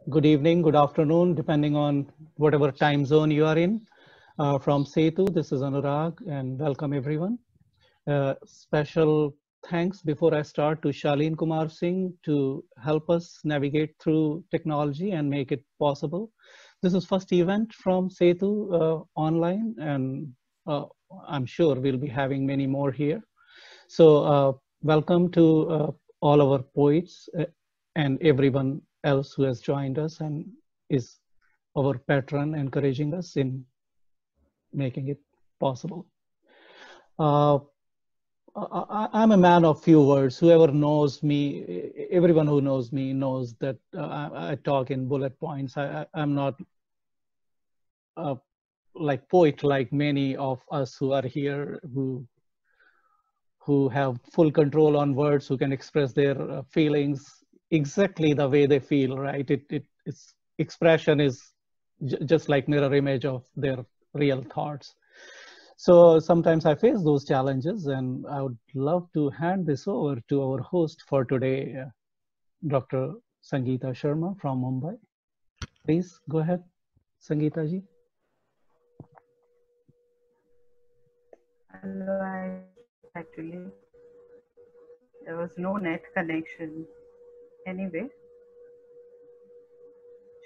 good evening, good afternoon, depending on whatever time zone you are in. From Setu, this is Anurag, and welcome everyone. Special thanks before I start to Shaleen Kumar Singh to help us navigate through technology and make it possible. This is first event from Setu online, and I'm sure we'll be having many more here. So welcome to all our poets and everyone else who has joined us and is our patron, encouraging us in making it possible. I'm a man of few words. Whoever knows me, everyone who knows me knows that I talk in bullet points. I'm not like poet like many of us who are here who have full control on words, who can express their feelings exactly the way they feel, right? Its expression is just like mirror image of their real thoughts. So sometimes I face those challenges, and I would love to hand this over to our host for today, Dr. Sangeeta Sharma from Mumbai. Please go ahead, Sangeeta ji. Hello, actually, there was no net connection. Anyway,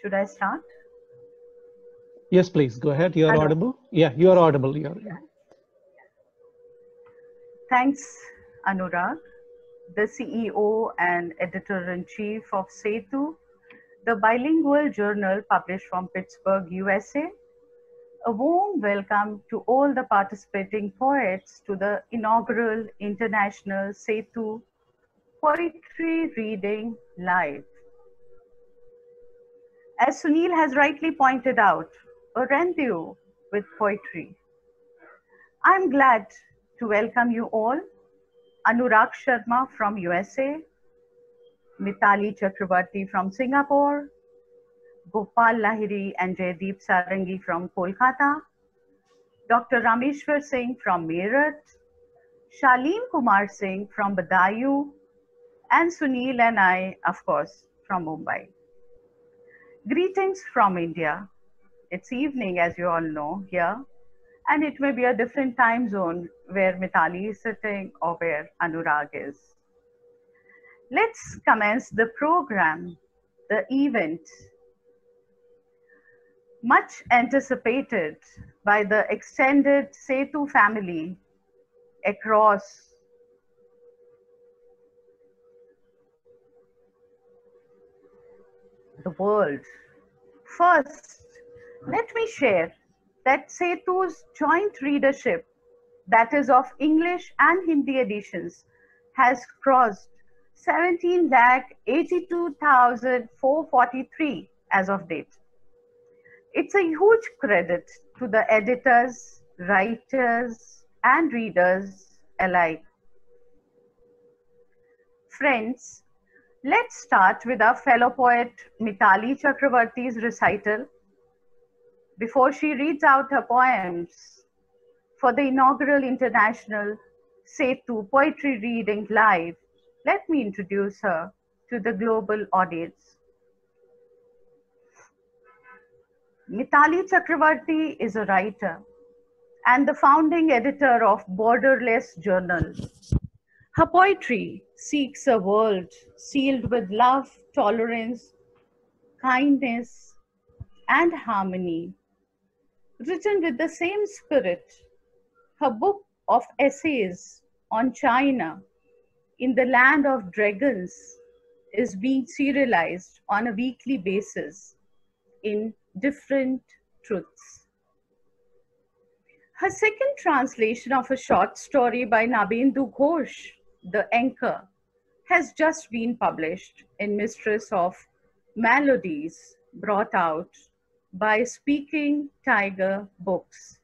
should I start? Yes, please go ahead. You are audible. Yeah, you are audible. Thanks, Anurag, the CEO and editor-in-chief of Setu, the bilingual journal published from Pittsburgh, USA. A warm welcome to all the participating poets to the inaugural International Setu Poetry Reading Live. As Sunil has rightly pointed out, a rendezvous with poetry. I'm glad to welcome you all. Anurag Sharma from USA, Mitali Chakrabarti from Singapore, Gopal Lahiri and Jaydeep Sarangi from Kolkata, Dr. Rameshwar Singh from Meerut, Shaleen Kumar Singh from Badayu, and Sunil and I, of course, from Mumbai. Greetings from India. It's evening, as you all know, here, and it may be a different time zone where Mitali is sitting or where Anurag is. Let's commence the program, the event, much anticipated by the extended Setu family across the world. First, let me share that Setu's joint readership, that is of English and Hindi editions, has crossed 17,82,443 as of date. It's a huge credit to the editors, writers, and readers alike. Friends, let's start with our fellow poet Mitali Chakrabarti's recital. Before she reads out her poems for the inaugural International Setu Poetry Reading Live, let me introduce her to the global audience. Mitali Chakrabarti is a writer and the founding editor of Borderless Journal. Her poetry seeks a world sealed with love, tolerance, kindness, and harmony. Written with the same spirit, her book of essays on China in the Land of Dragons is being serialized on a weekly basis in Different Truths. Her second translation of a short story by Nabendu Ghosh, The Anchor, has just been published in Mistress of Melodies, brought out by Speaking Tiger Books.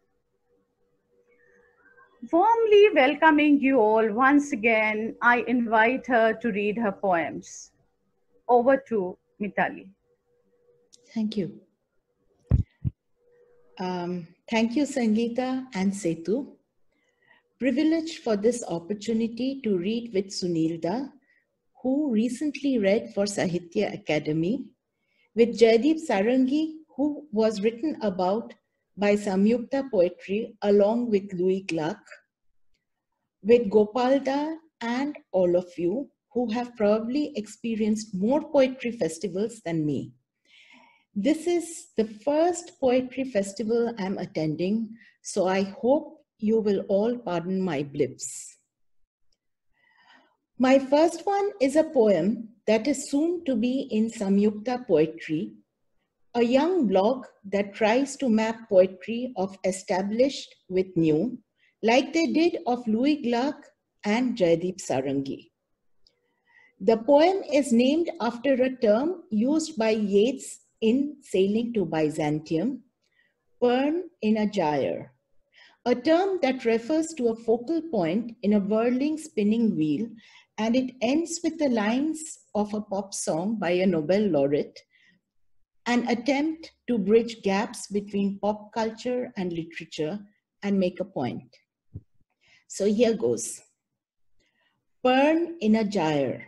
Warmly welcoming you all once again, I invite her to read her poems. Over to Mitali. Thank you. Thank you, Sangeeta and Setu. Privileged for this opportunity to read with Sunilda, who recently read for Sahitya Academy, with Jaideep Sarangi, who was written about by Samyukta Poetry along with Louis Clark, with Gopalda and all of you who have probably experienced more poetry festivals than me. This is the first poetry festival I'm attending, so I hope you will all pardon my blips. My first one is a poem that is soon to be in Samyukta Poetry, a young blog that tries to map poetry of established with new, like they did of Louis Clark and Jaideep Sarangi. The poem is named after a term used by Yeats in Sailing to Byzantium, Pern in a gyre, a term that refers to a focal point in a whirling spinning wheel, and it ends with the lines of a pop song by a Nobel laureate, an attempt to bridge gaps between pop culture and literature and make a point. So here goes. Pern in a gyre.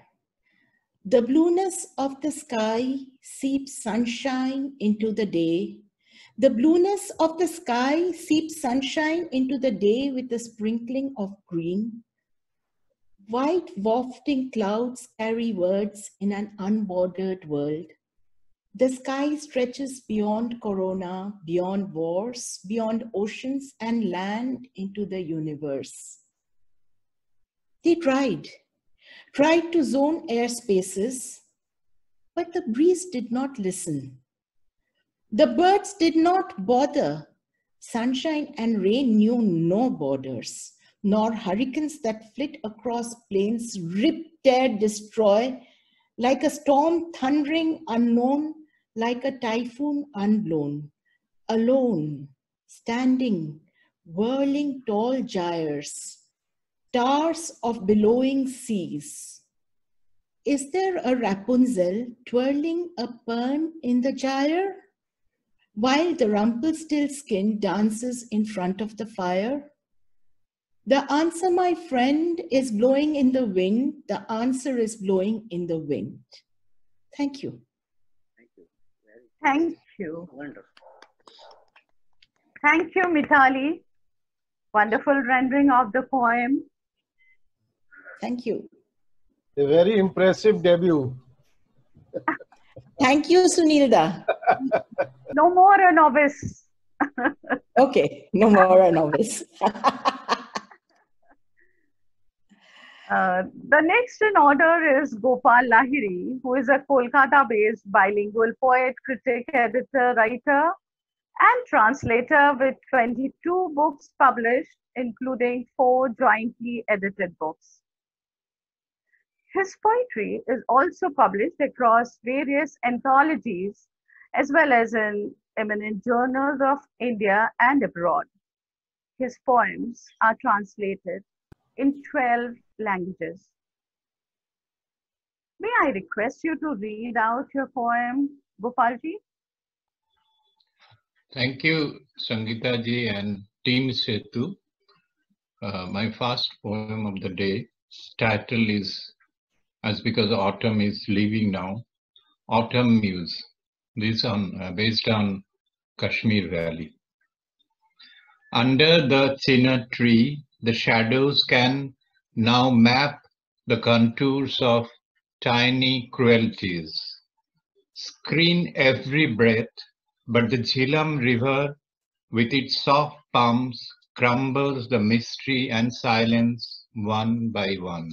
The blueness of the sky seeps sunshine into the day. The blueness of the sky seeps sunshine into the day with a sprinkling of green. White wafting clouds carry words in an unbordered world. The sky stretches beyond corona, beyond wars, beyond oceans and land into the universe. They tried to zone airspaces, but the breeze did not listen. The birds did not bother. Sunshine and rain knew no borders, nor hurricanes that flit across plains, rip, tear, destroy, like a storm thundering unknown, like a typhoon unblown, alone, standing, whirling tall gyres, towers of billowing seas. Is there a Rapunzel twirling a pern in the gyre? While the Rumpelstiltskin dances in front of the fire? The answer, my friend, is blowing in the wind. The answer is blowing in the wind. Thank you. Thank you. Thank you. Wonderful. Thank you, Mithali. Wonderful rendering of the poem. Thank you. A very impressive debut. Thank you, Sunilda. No more a novice. Okay, no more a novice. The next in order is Gopal Lahiri, who is a Kolkata-based bilingual poet, critic, editor, writer, and translator with 22 books published, including 4 jointly edited books. His poetry is also published across various anthologies as well as in eminent journals of India and abroad. His poems are translated in 12 languages. May I request you to read out your poem, Gopalji? Thank you, Sangeeta ji and Team Setu. My first poem of the day, title is, as because autumn is leaving now, Autumn Muse. This on based on Kashmir Valley. Under the chinna tree, the shadows can now map the contours of tiny cruelties. Screen every breath, but the Jhelum river with its soft palms crumbles the mystery and silence one by one.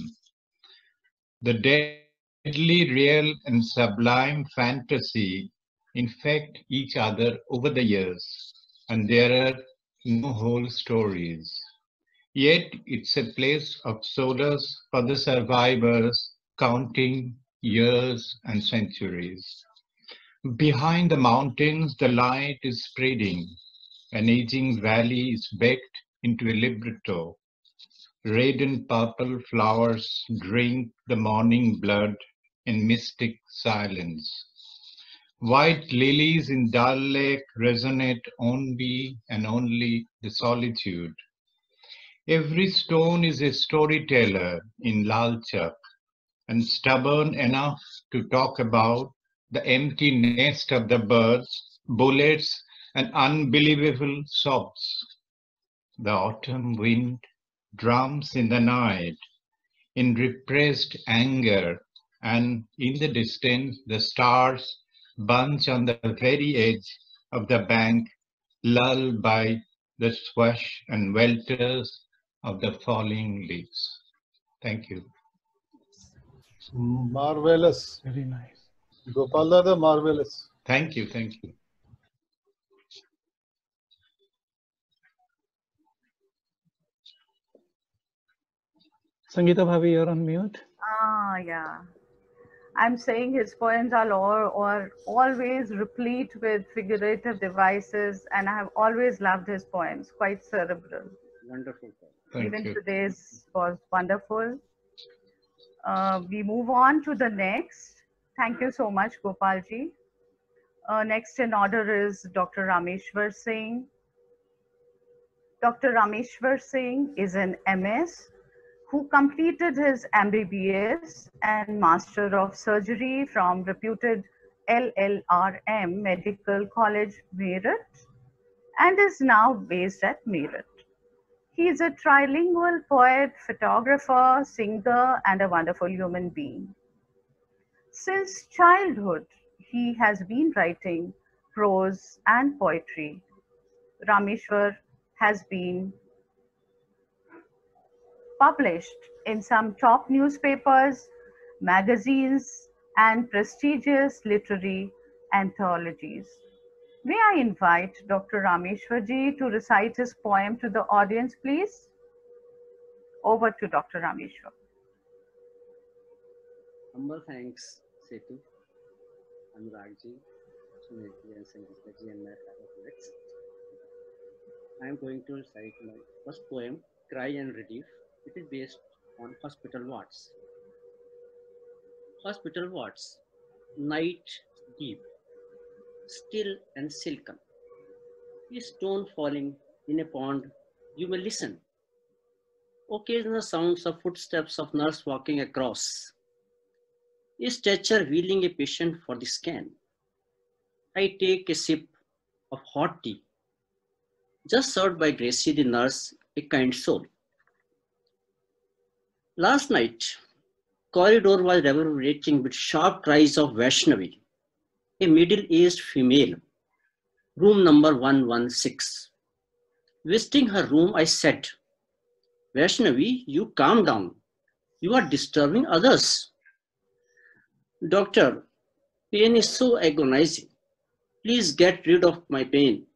The deadly real and sublime fantasy infect each other over the years, and there are no whole stories. Yet it's a place of solace for the survivors counting years and centuries. Behind the mountains, the light is spreading. An aging valley is baked into a libretto. Red and purple flowers drink the morning blood in mystic silence. White lilies in Dal Lake resonate only and only the solitude. Every stone is a storyteller in Lal Chak and stubborn enough to talk about the empty nest of the birds, bullets, and unbelievable sobs. The autumn wind drums in the night, in repressed anger, and in the distance the stars bunch on the very edge of the bank, lulled by the swash and welters of the falling leaves. Thank you. Marvelous. Very nice. Gopal Dada, marvelous. Thank you. Thank you. Sangeeta Bhavi, you're on mute. Yeah. I'm saying his poems are always replete with figurative devices, and I have always loved his poems, quite cerebral. Wonderful. Thank Even you. today's was wonderful. We move on to the next. Thank you so much, Gopalji. Next in order is Dr. Rameshwar Singh. Dr. Rameshwar Singh is an MS who completed his MBBS and Master of Surgery from reputed LLRM Medical College, Meerut, and is now based at Meerut. He is a trilingual poet, photographer, singer, and a wonderful human being. Since childhood, he has been writing prose and poetry. Rameshwar has been published in some top newspapers, magazines, and prestigious literary anthologies. May I invite Dr. Rameshwarji to recite his poem to the audience, please? Over to Dr. Rameshwar. Humble thanks, Setu, Anuragji, Sunitji, and Sangeetaji, and my fellow poets. I am going to recite my first poem, Cry and Relief. It is based on hospital wards. Hospital wards, night deep, still and silken. A stone falling in a pond, you may listen. Occasional sounds of footsteps of nurse walking across. A stretcher wheeling a patient for the scan. I take a sip of hot tea, just served by Gracie the nurse, a kind soul. Last night, corridor was reverberating with sharp cries of Vaishnavi, a middle-aged female, room number 116. Visiting her room, I said, Vaishnavi, you calm down. You are disturbing others. Doctor, pain is so agonizing. Please get rid of my pain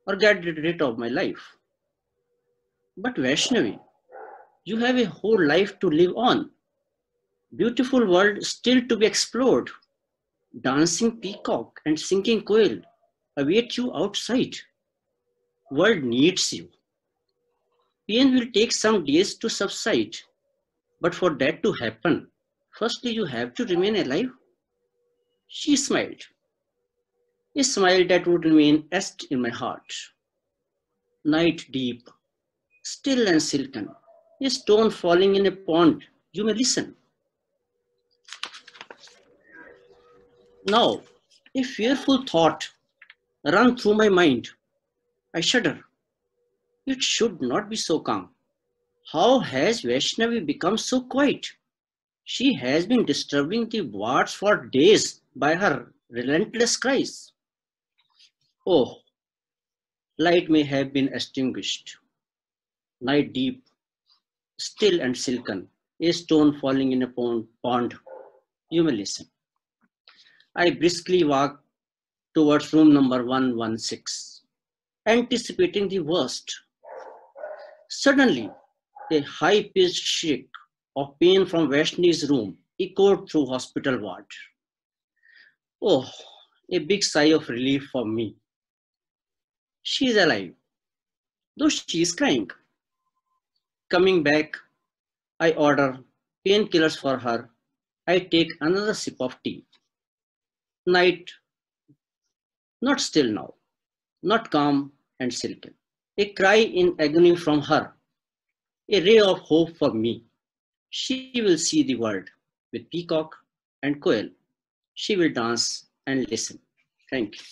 or get rid of my life. But Vaishnavi, you have a whole life to live on. Beautiful world still to be explored. Dancing peacock and singing quail await you outside. World needs you. Pain will take some days to subside. But for that to happen, firstly you have to remain alive. She smiled. A smile that would remain etched in my heart. Night deep, still and silken, a stone falling in a pond, you may listen. Now, a fearful thought ran through my mind. I shudder. It should not be so calm. How has Vaishnavi become so quiet? She has been disturbing the wards for days by her relentless cries. Oh, light may have been extinguished. Night deep, still and silken, a stone falling in a pond. You may listen. I briskly walk towards room number 116, anticipating the worst. Suddenly, a high-pitched shriek of pain from Vaishni's room echoed through hospital ward. Oh, a big sigh of relief for me. She is alive, though she is crying. Coming back, I order painkillers for her. I take another sip of tea. Night, not still now, not calm and silken. A cry in agony from her, a ray of hope for me. She will see the world with peacock and quail. She will dance and listen. Thank you.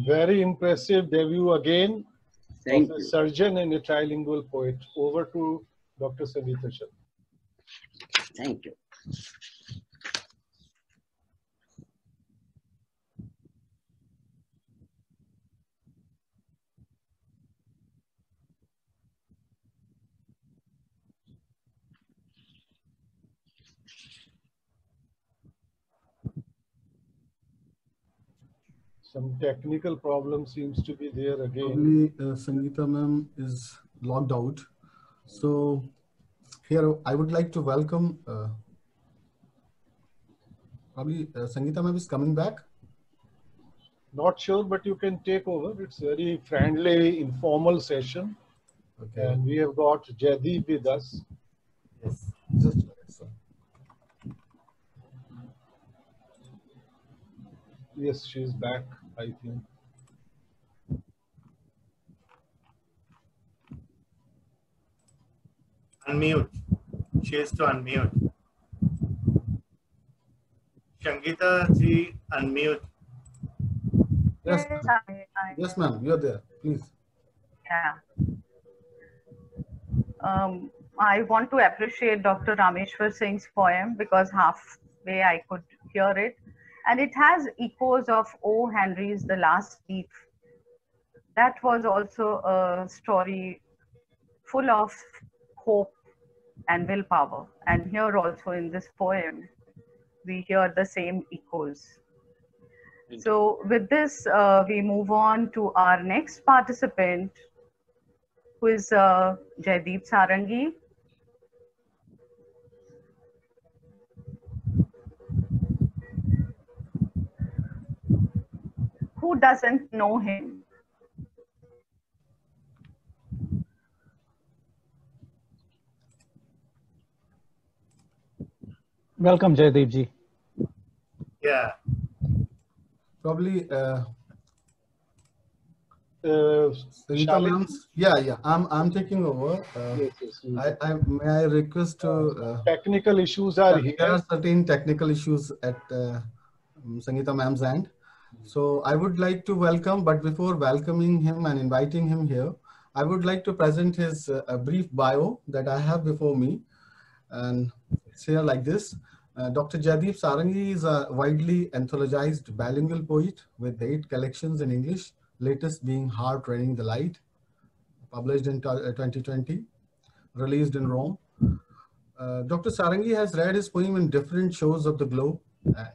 Very impressive debut again Thank of a you. surgeon and a trilingual poet. Over to Dr. Sangeeta Sharma. Thank you. Some technical problem seems to be there again. Probably Sangeeta ma'am is logged out. So here I would like to welcome, probably Sangeeta ma'am is coming back. Not sure, but you can take over. It's very friendly, informal session. Okay. And we have got Jaideep with us. Yes. Just a minute, sir. Yes, she's back, I think. Unmute. She is to unmute. Sangeeta ji, unmute. Yes, Yes, yes, ma'am, you're there. Please. yeah. I want to appreciate Dr. Rameshwar Singh's poem because halfway I could hear it. And it has echoes of O. Henry's The Last Leaf. That was also a story full of hope and willpower. And here also in this poem, we hear the same echoes. So with this, we move on to our next participant, who is Jaideep Sarangi. Who doesn't know him? Welcome, Jaideep ji. Yeah. Probably Sangeeta Shalin? ma'am's, yeah, I'm taking over. Yes, yes. May I request to Technical issues are there here. are certain technical issues at Sangeeta ma'am's end. So I would like to welcome, but before welcoming him and inviting him here, I would like to present his a brief bio that I have before me. And it's here like this. Dr. Jaideep Sarangi is a widely anthologized bilingual poet with 8 collections in English, latest being Heart Raining the Light, published in 2020, released in Rome. Dr. Sarangi has read his poem in different shows of the globe.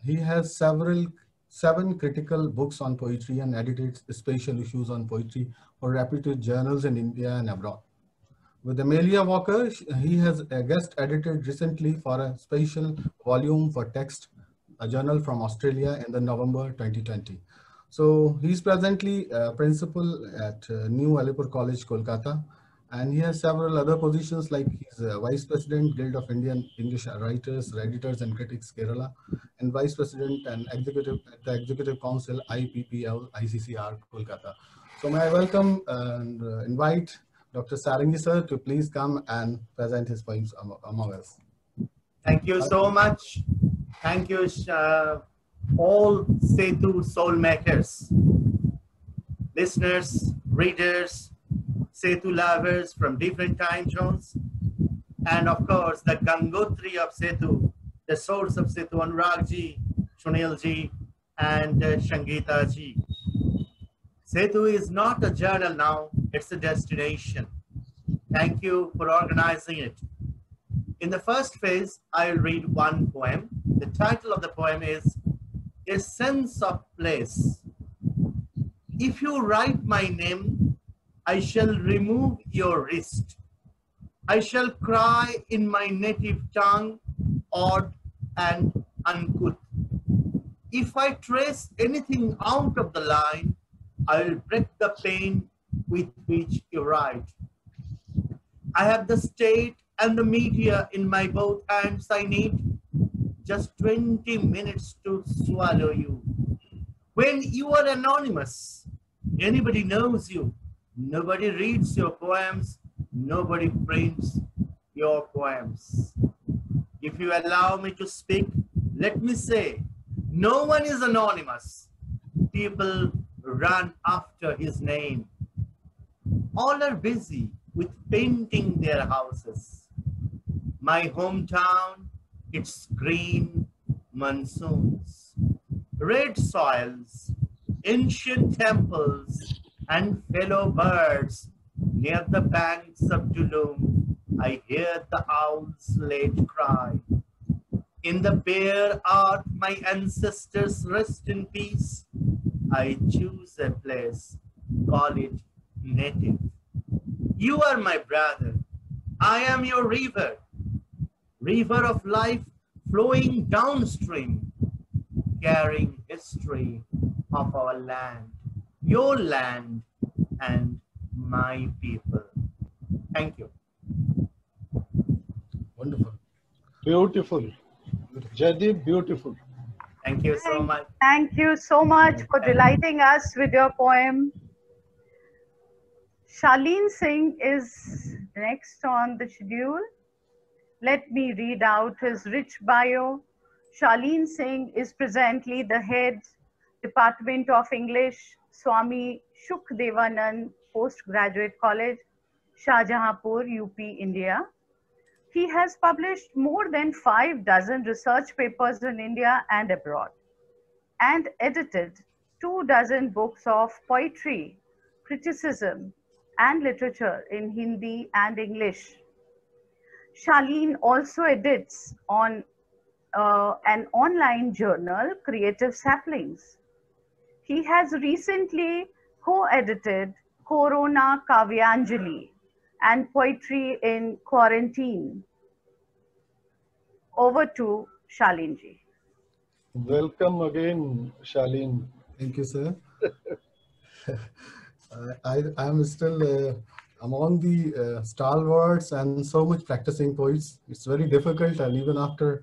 He has 7 critical books on poetry and edited special issues on poetry for reputed journals in India and abroad. With Amelia Walker, he has guest edited recently for a special volume for Text, a journal from Australia in the November 2020. So he's presently principal at New Alipur College, Kolkata, and he has several other positions like he's Vice President, Guild of Indian English Writers, Editors and Critics, Kerala, and Vice President and Executive at the Executive Council, IPPL, ICCR, Kolkata. So may I welcome and invite Dr. Sarangi sir to please come and present his poems among us. Thank you so much. Thank you, all Setu soulmakers, listeners, readers, Setu lovers from different time zones, and of course the Gangotri of Setu, the source of Setu, Anurag ji, Sunil ji, and Sangeeta ji. Setu is not a journal now, it's a destination. Thank you for organizing it. In the first phase, I'll read one poem. The title of the poem is A Sense of Place. If you write my name, I shall remove your wrist. I shall cry in my native tongue, odd and uncouth. If I trace anything out of the line, I'll break the pen with which you write. I have the state and the media in my both hands. I need just 20 minutes to swallow you. When you are anonymous, anybody knows you. Nobody reads your poems. Nobody prints your poems. If you allow me to speak, Let me say, no one is anonymous. People run after his name. All are busy with painting their houses. My hometown, it's green monsoons, red soils, ancient temples, and fellow birds. Near the banks of Tulum, I hear the owl's late cry. In the bare earth my ancestors rest in peace. I choose a place, call it native. You are my brother. I am your river, river of life flowing downstream, carrying history of our land, your land, and my people. Thank you. Wonderful. Beautiful. Jaideep, beautiful. Thank you so much. Thank you so much for delighting us with your poem. Charlene Singh is next on the schedule. Let me read out his rich bio. Charlene Singh is presently the head, Department of English, Swami Shukdevanand Postgraduate College, Shahjahanpur, UP, India. He has published more than 5 dozen research papers in India and abroad, and edited 2 dozen books of poetry, criticism, and literature in Hindi and English. Charlene also edits on an online journal, Creative Saplings. He has recently co-edited Corona Kavyanjali and Poetry in Quarantine. Over to Charlene ji. Welcome again, Shaleen. Thank you, sir. I am still among the stalwarts and so much practicing poets. It's very difficult, and even after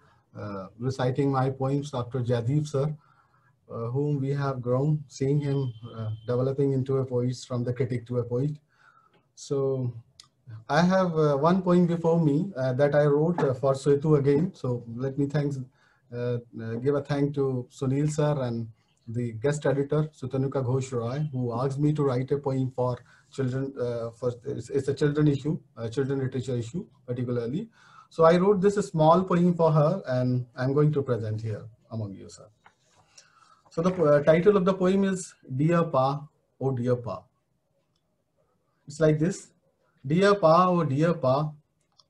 reciting my poems after Jaideep sir, whom we have grown, seeing him developing into a poet from the critic to a poet. So I have one poem before me that I wrote for Setu again. So let me give a thank to Sunil sir and the guest editor Sutanuka Ghosh Roy, who asked me to write a poem for children. It's a children issue, a children literature issue particularly. So I wrote this small poem for her, and I'm going to present here among you, sir. So the title of the poem is Dear Pa, Oh Dear Pa. It's like this. Dear Pa, oh dear Pa,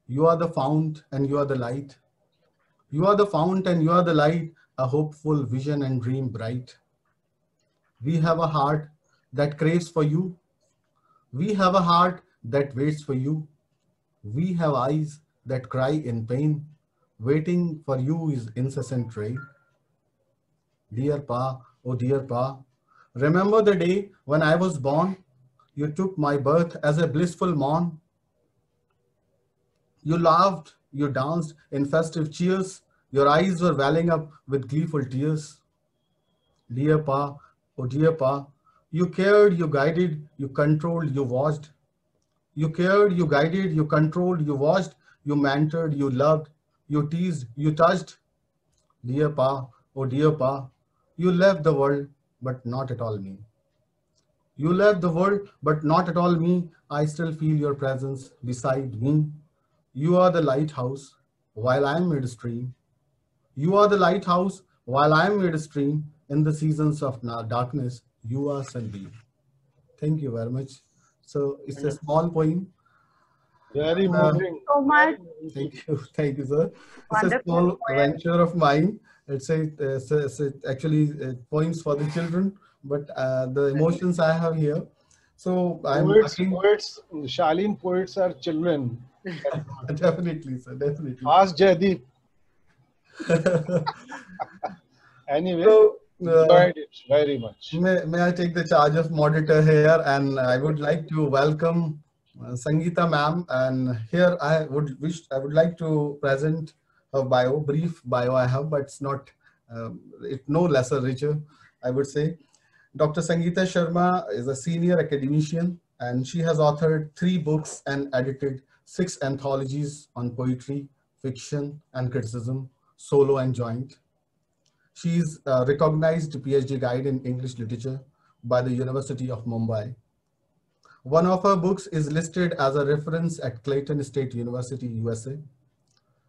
you are the fount and you are the light. You are the fount and you are the light, a hopeful vision and dream bright. We have a heart that craves for you. We have a heart that waits for you. We have eyes that cry in pain. Waiting for you is incessant rain. Dear Pa, oh dear Pa, remember the day when I was born. You took my birth as a blissful morn. You laughed, you danced in festive cheers. Your eyes were welling up with gleeful tears. Dear Pa, oh dear Pa, you cared, you guided, you controlled, you watched. You cared, you guided, you controlled, you watched, you mentored, you loved, you teased, you touched. Dear Pa, oh dear Pa, you left the world, but not at all me. You left the world, but not at all me. I still feel your presence beside me. You are the lighthouse while I am midstream. You are the lighthouse while I am midstream. In the seasons of darkness, you are sunbeam. Thank you very much. So it's a small poem. Very moving. So much. Thank you, sir. It's a Wonderful small poem. venture of mine. It's actually poems for the children, but the emotions I have here. So I'm Poets, Shaleen poets are children. definitely, sir, definitely. Ask Jaideep. Anyway, So, enjoyed it very much. may I take the charge of moderator here, and I would like to welcome Sangeeta ma'am, and here I would like to present her bio, brief bio I have, but it's not, it's no lesser richer, I would say. Dr. Sangeeta Sharma is a senior academician, and she has authored 3 books and edited 6 anthologies on poetry, fiction, and criticism, solo and joint. She's a recognized PhD guide in English literature by the University of Mumbai. One of her books is listed as a reference at Clayton State University, USA.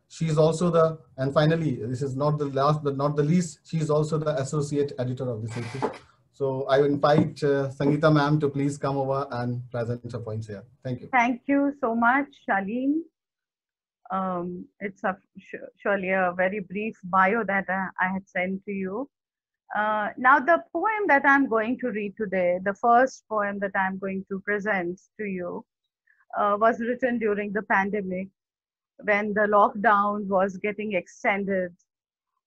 She is also and finally, this is not the last but not the least, she is also the associate editor of this issue. So I invite Sangeeta ma'am to please come over and present her points here. Thank you. Thank you so much, Shaleen. It's surely a very brief bio that I had sent to you. Now, the poem that I'm going to read today, the first poem that I'm going to present to you, was written during the pandemic when the lockdown was getting extended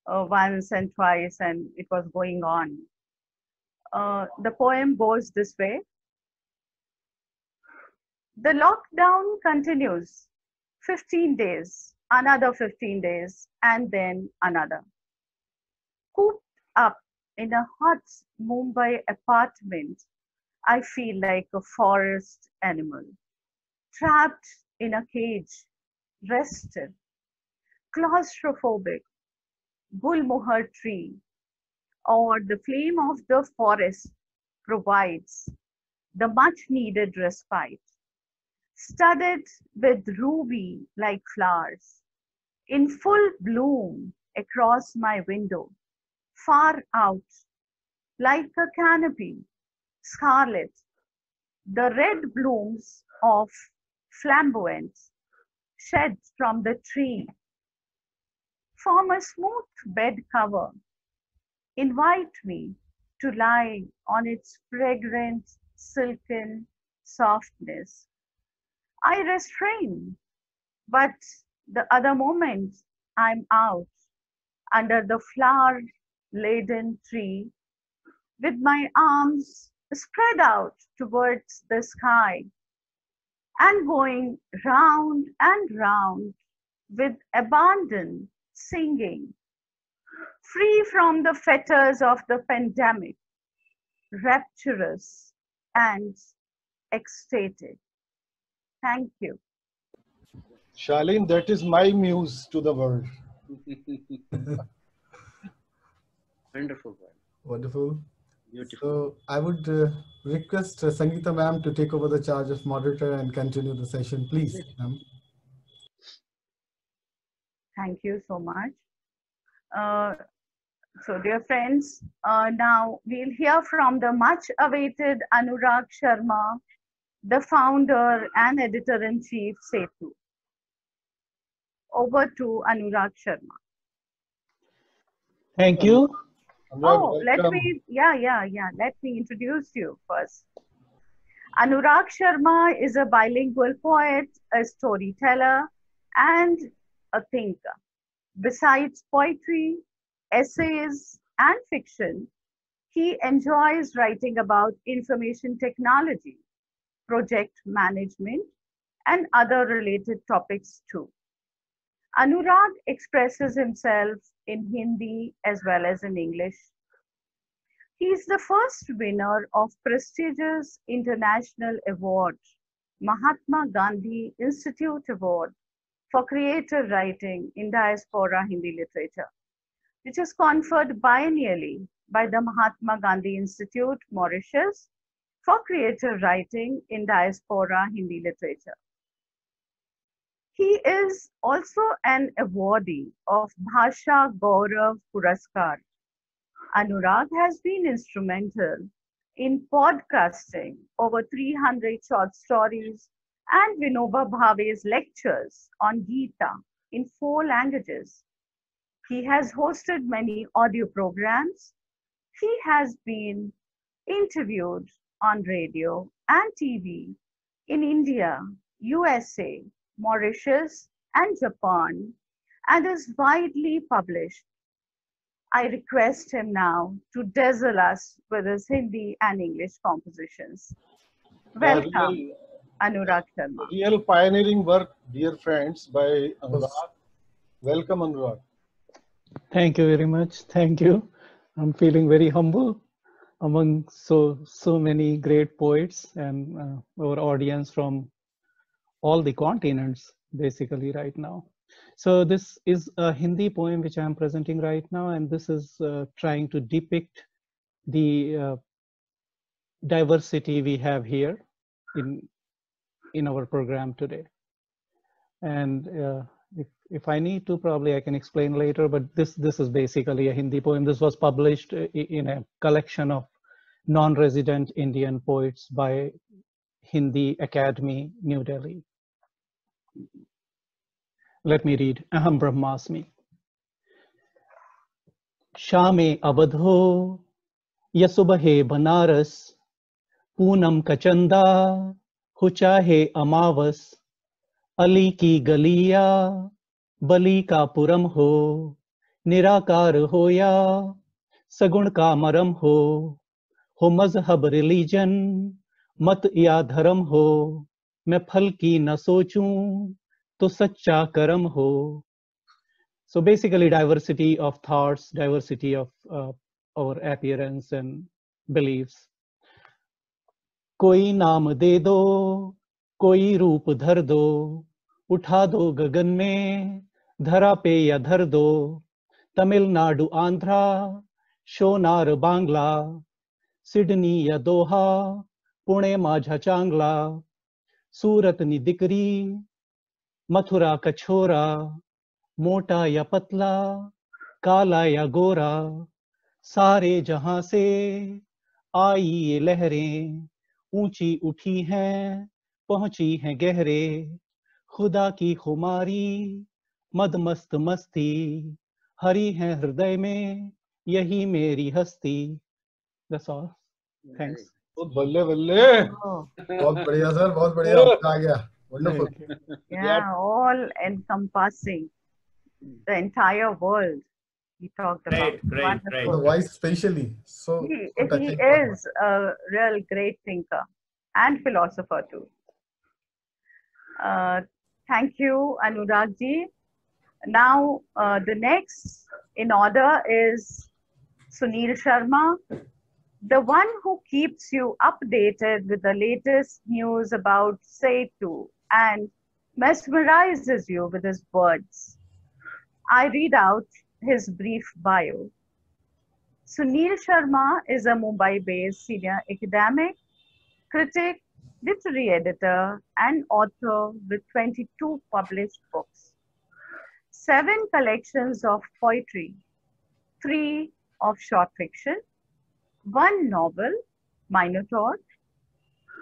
once and twice and it was going on. The poem goes this way. The lockdown continues. 15 days, another 15 days, and then another. Cooped up in a hot Mumbai apartment, I feel like a forest animal, trapped in a cage, rested, claustrophobic, gulmohar tree, or the flame of the forest provides the much needed respite, studded with ruby-like flowers, in full bloom across my window, far out, like a canopy, scarlet, the red blooms of flamboyance shed from the tree form a smooth bed cover, invite me to lie on its fragrant, silken softness. I restrain, but the other moment I'm out under the flower-laden tree with my arms spread out towards the sky and going round and round with abandon, singing, free from the fetters of the pandemic, rapturous and ecstatic. Thank you. Shaleen, that is my muse to the world. Wonderful. Wonderful. Beautiful. So I would request Sangeeta ma'am to take over the charge of moderator and continue the session, please. Thank you so much. So dear friends, now we'll hear from the much awaited Anurag Sharma, the founder and editor-in-chief Setu. Over to Anurag Sharma. Thank you. Oh, let me introduce you first. Anurag Sharma is a bilingual poet, a storyteller, and a thinker. Besides poetry, essays, and fiction, he enjoys writing about information technology, project management, and other related topics too. Anurag expresses himself in Hindi as well as in English. He is the first winner of prestigious international award, Mahatma Gandhi Institute Award for Creative Writing in Diaspora Hindi Literature, which is conferred biennially by the Mahatma Gandhi Institute, Mauritius, for Creative Writing in Diaspora Hindi Literature. He is also an awardee of Bhasha Gaurav Puraskar. Anurag has been instrumental in podcasting over 300 short stories and Vinoba Bhave's lectures on Gita in 4 languages. He has hosted many audio programs. He has been interviewed on radio and TV in India, USA, Mauritius, and Japan, and is widely published. I request him now to dazzle us with his Hindi and English compositions. Welcome, Anurag Sharma. Real pioneering work, dear friends, by Anurag. Welcome, Anurag. Thank you very much. Thank you. I'm feeling very humble among so many great poets and our audience from all the continents, basically, right now. So this is a Hindi poem which I am presenting right now, and this is trying to depict the diversity we have here in our program today. And if I need to, probably I can explain later, but this is basically a Hindi poem. This was published in a collection of non-resident Indian poets by Hindi Academy, New Delhi. Let me read. Aham Brahmasmi. Shame Abadho, ya subhe Banaras, Poonam ka chanda, ho chahe Amavas, Ali ki galiya, बली का पुरम हो, निराकार हो या सगुण का मरम हो मजहब रिलीजन, मत या धर्म हो, मैं फल की न सोचूं, तो सच्चा कर्म हो. So basically diversity of thoughts, diversity of our appearance and beliefs. कोई नाम दे दो, कोई रूप धर दो, उठा दो गगन में, धरा पे या धर दो, तमिलनाडु आंध्रा, शोनार बांग्ला, सिडनी या दोहा, पुणे माझा चांगला, सूरत नी दिकरी, मथुरा कछोरा, मोटा या पतला, काला या गोरा, सारे जहां से आई ये लहरें, ऊंची उठी हैं, पहुंची हैं गहरे, खुदा की खुमारी, मद मस्त मस्ती, हरी है हृदय में, यही मेरी हस्ती. That's all. Thanks. बल्ले बल्ले. बहुत बढ़िया सर, बहुत बढ़िया, मजा आ गया. Wonderful. Yeah, all encompassing the entire world. He talked about. Great. The voice spatially. So he is a real great thinker and philosopher too. Thank you, Anurag ji. Now, the next in order is Sunil Sharma, the one who keeps you updated with the latest news about Setu and mesmerizes you with his words. I read out his brief bio. Sunil Sharma is a Mumbai-based senior academic, critic, literary editor, and author with 22 published books, 7 collections of poetry, 3 of short fiction, 1 novel, Minotaur,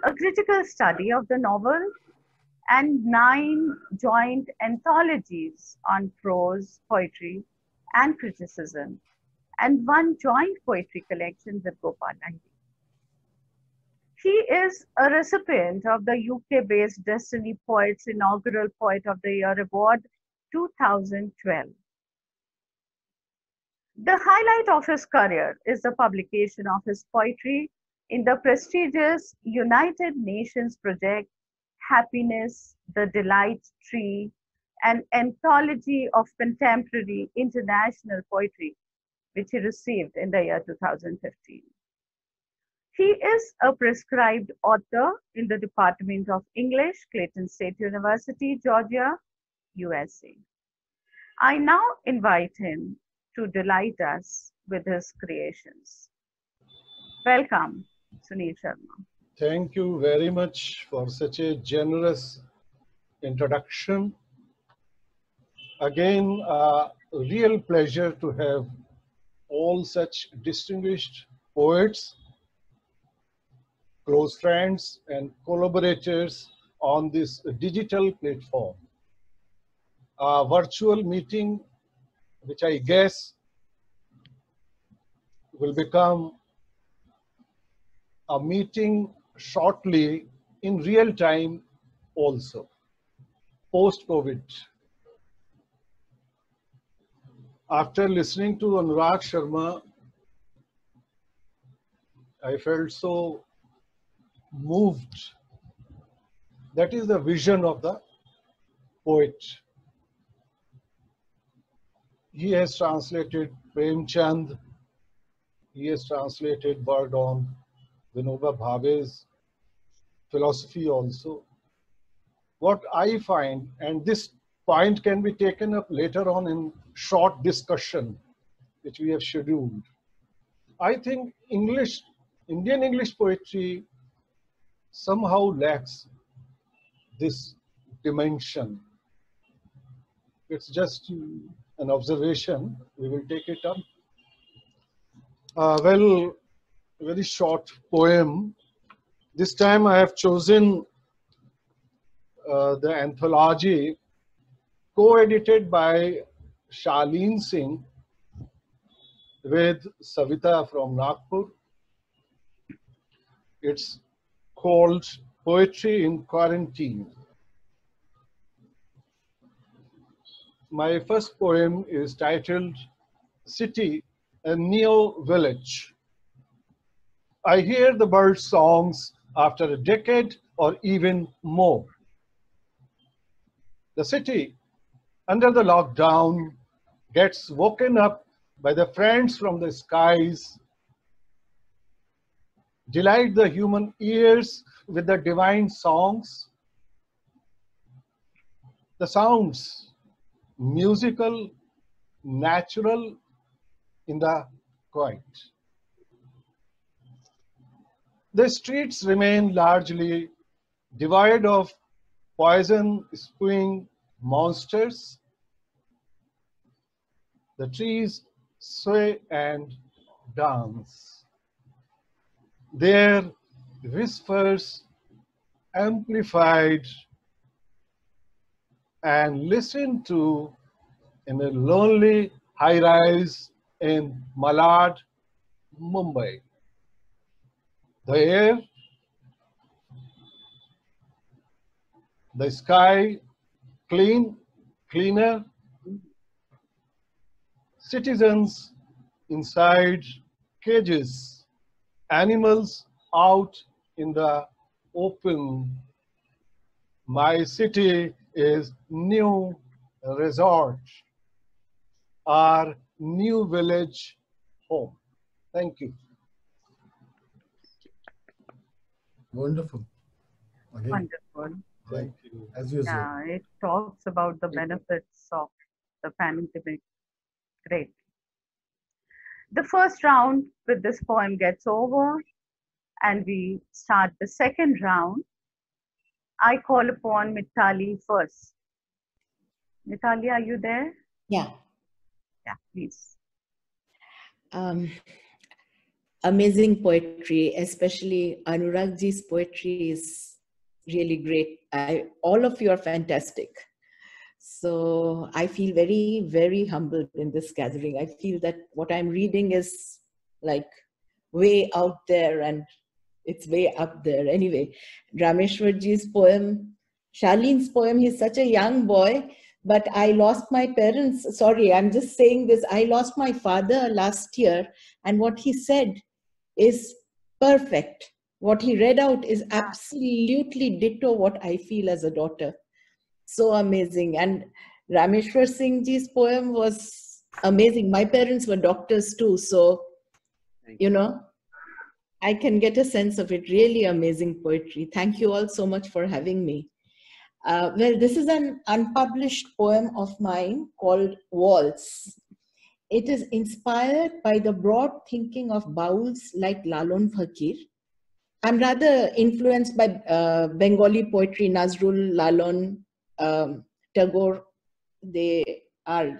a critical study of the novel, and 9 joint anthologies on prose, poetry, and criticism, and 1 joint poetry collection with Gopal Lahiri. He is a recipient of the UK-based Destiny Poets Inaugural Poet of the Year Award 2012. The highlight of his career is the publication of his poetry in the prestigious United Nations project Happiness, the Delight Tree, an anthology of contemporary international poetry, which he received in the year 2015. He is a prescribed author in the Department of English, Clayton State University, Georgia, USA. I now invite him to delight us with his creations. Welcome, Sunil Sharma. Thank you very much for such a generous introduction. Again, a real pleasure to have all such distinguished poets, close friends, and collaborators on this digital platform. A virtual meeting, which I guess will become a meeting shortly in real time also, post-COVID. After listening to Anurag Sharma, I felt so moved. That is the vision of the poet. He has translated Premchand. He has translated word on Vinoba Bhave's philosophy also. What I find, and this point can be taken up later on in short discussion, which we have scheduled. I think Indian English poetry somehow lacks this dimension. It's just an observation. We will take it up. Well, very short poem. This time I have chosen the anthology co-edited by Shaleen Singh with Savita from Nagpur. It's called Poetry in Quarantine. My first poem is titled City, a Neo Village. I hear the bird songs after a decade or even more. The city, under the lockdown, gets woken up by the friends from the skies, delight the human ears with the divine songs. The sounds, musical, natural in the quiet. The streets remain largely devoid of poison spewing monsters. The trees sway and dance. Their whispers amplified and listened to in a lonely high-rise in Malad, Mumbai. The air, the sky, cleaner, citizens inside cages, animals out in the open. My city is new resort, our new village home. Thank you. Wonderful. Again, Wonderful. Thank you. as usual. Yeah, it talks about the benefits of the pandemic. Great. The first round with this poem gets over, and we start the second round. I call upon Mitali first. Mitali, are you there? Yeah. Yeah, please. Amazing poetry, especially Anuragji's poetry is really great. All of you are fantastic. So I feel very, very humbled in this gathering. I feel that what I'm reading is like way out there and it's way up there. Anyway, Rameshwarji's poem, Shaleen's poem, he's such a young boy, but I lost my parents. Sorry, I'm just saying this. I lost my father last year, and what he said is perfect. What he read out is absolutely ditto what I feel as a daughter. So amazing. And Rameshwar Singh ji's poem was amazing. My parents were doctors too, so you know, I can get a sense of it. Really amazing poetry. Thank you all so much for having me. Well, this is an unpublished poem of mine called Waltz. It is inspired by the broad thinking of bouls like Lalon Fakir. I'm rather influenced by Bengali poetry, Nazrul, Lalon, Tagore. They are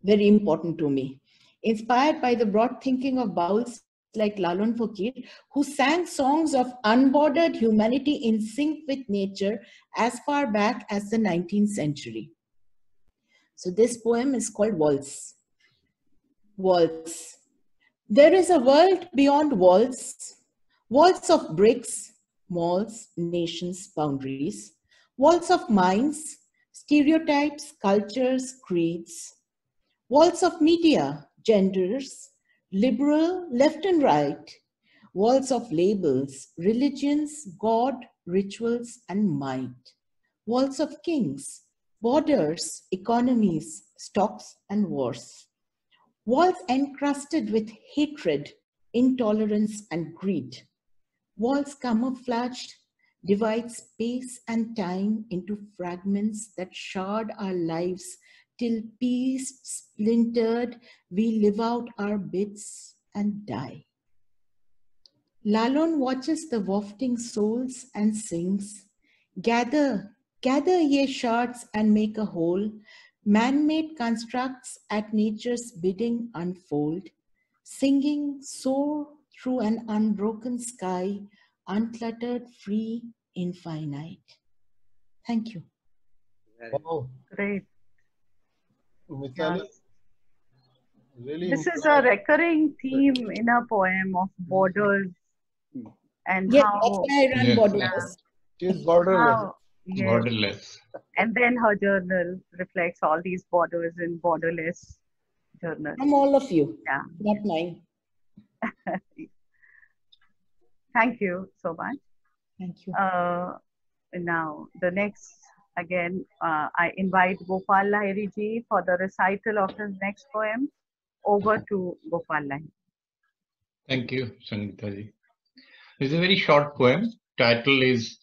very important to me. Inspired by the broad thinking of bouls like Lalon Fakir, who sang songs of unbordered humanity in sync with nature as far back as the 19th century. So this poem is called Waltz. Waltz. There is a world beyond walls, walls of bricks, malls, nations, boundaries, walls of minds, stereotypes, cultures, creeds, walls of media, genders, liberal, left and right, walls of labels, religions, God, rituals, and might, walls of kings, borders, economies, stocks, and wars, walls encrusted with hatred, intolerance, and greed, walls camouflaged divides space and time into fragments that shard our lives till pieced, splintered, we live out our bits and die. Lalon watches the wafting souls and sings, gather, gather ye shards and make a whole, man-made constructs at nature's bidding unfold, singing soar through an unbroken sky, uncluttered, free, infinite. Thank you. Wow, Great. Mitali, Yes. really This is a impressed. recurring theme in a poem of borders and Yes, that's how, why I run Yes, borderless. She is borderless. yes, borderless. and then her journal reflects all these borders in borderless journal. From all of you, Yeah. not mine. Thank you so much. Thank you. Now, the next, again, I invite Gopal Lahiri ji for the recital of his next poem. Over to Gopal Lahiri. Thank you, Sangeeta ji. This is a very short poem. Title is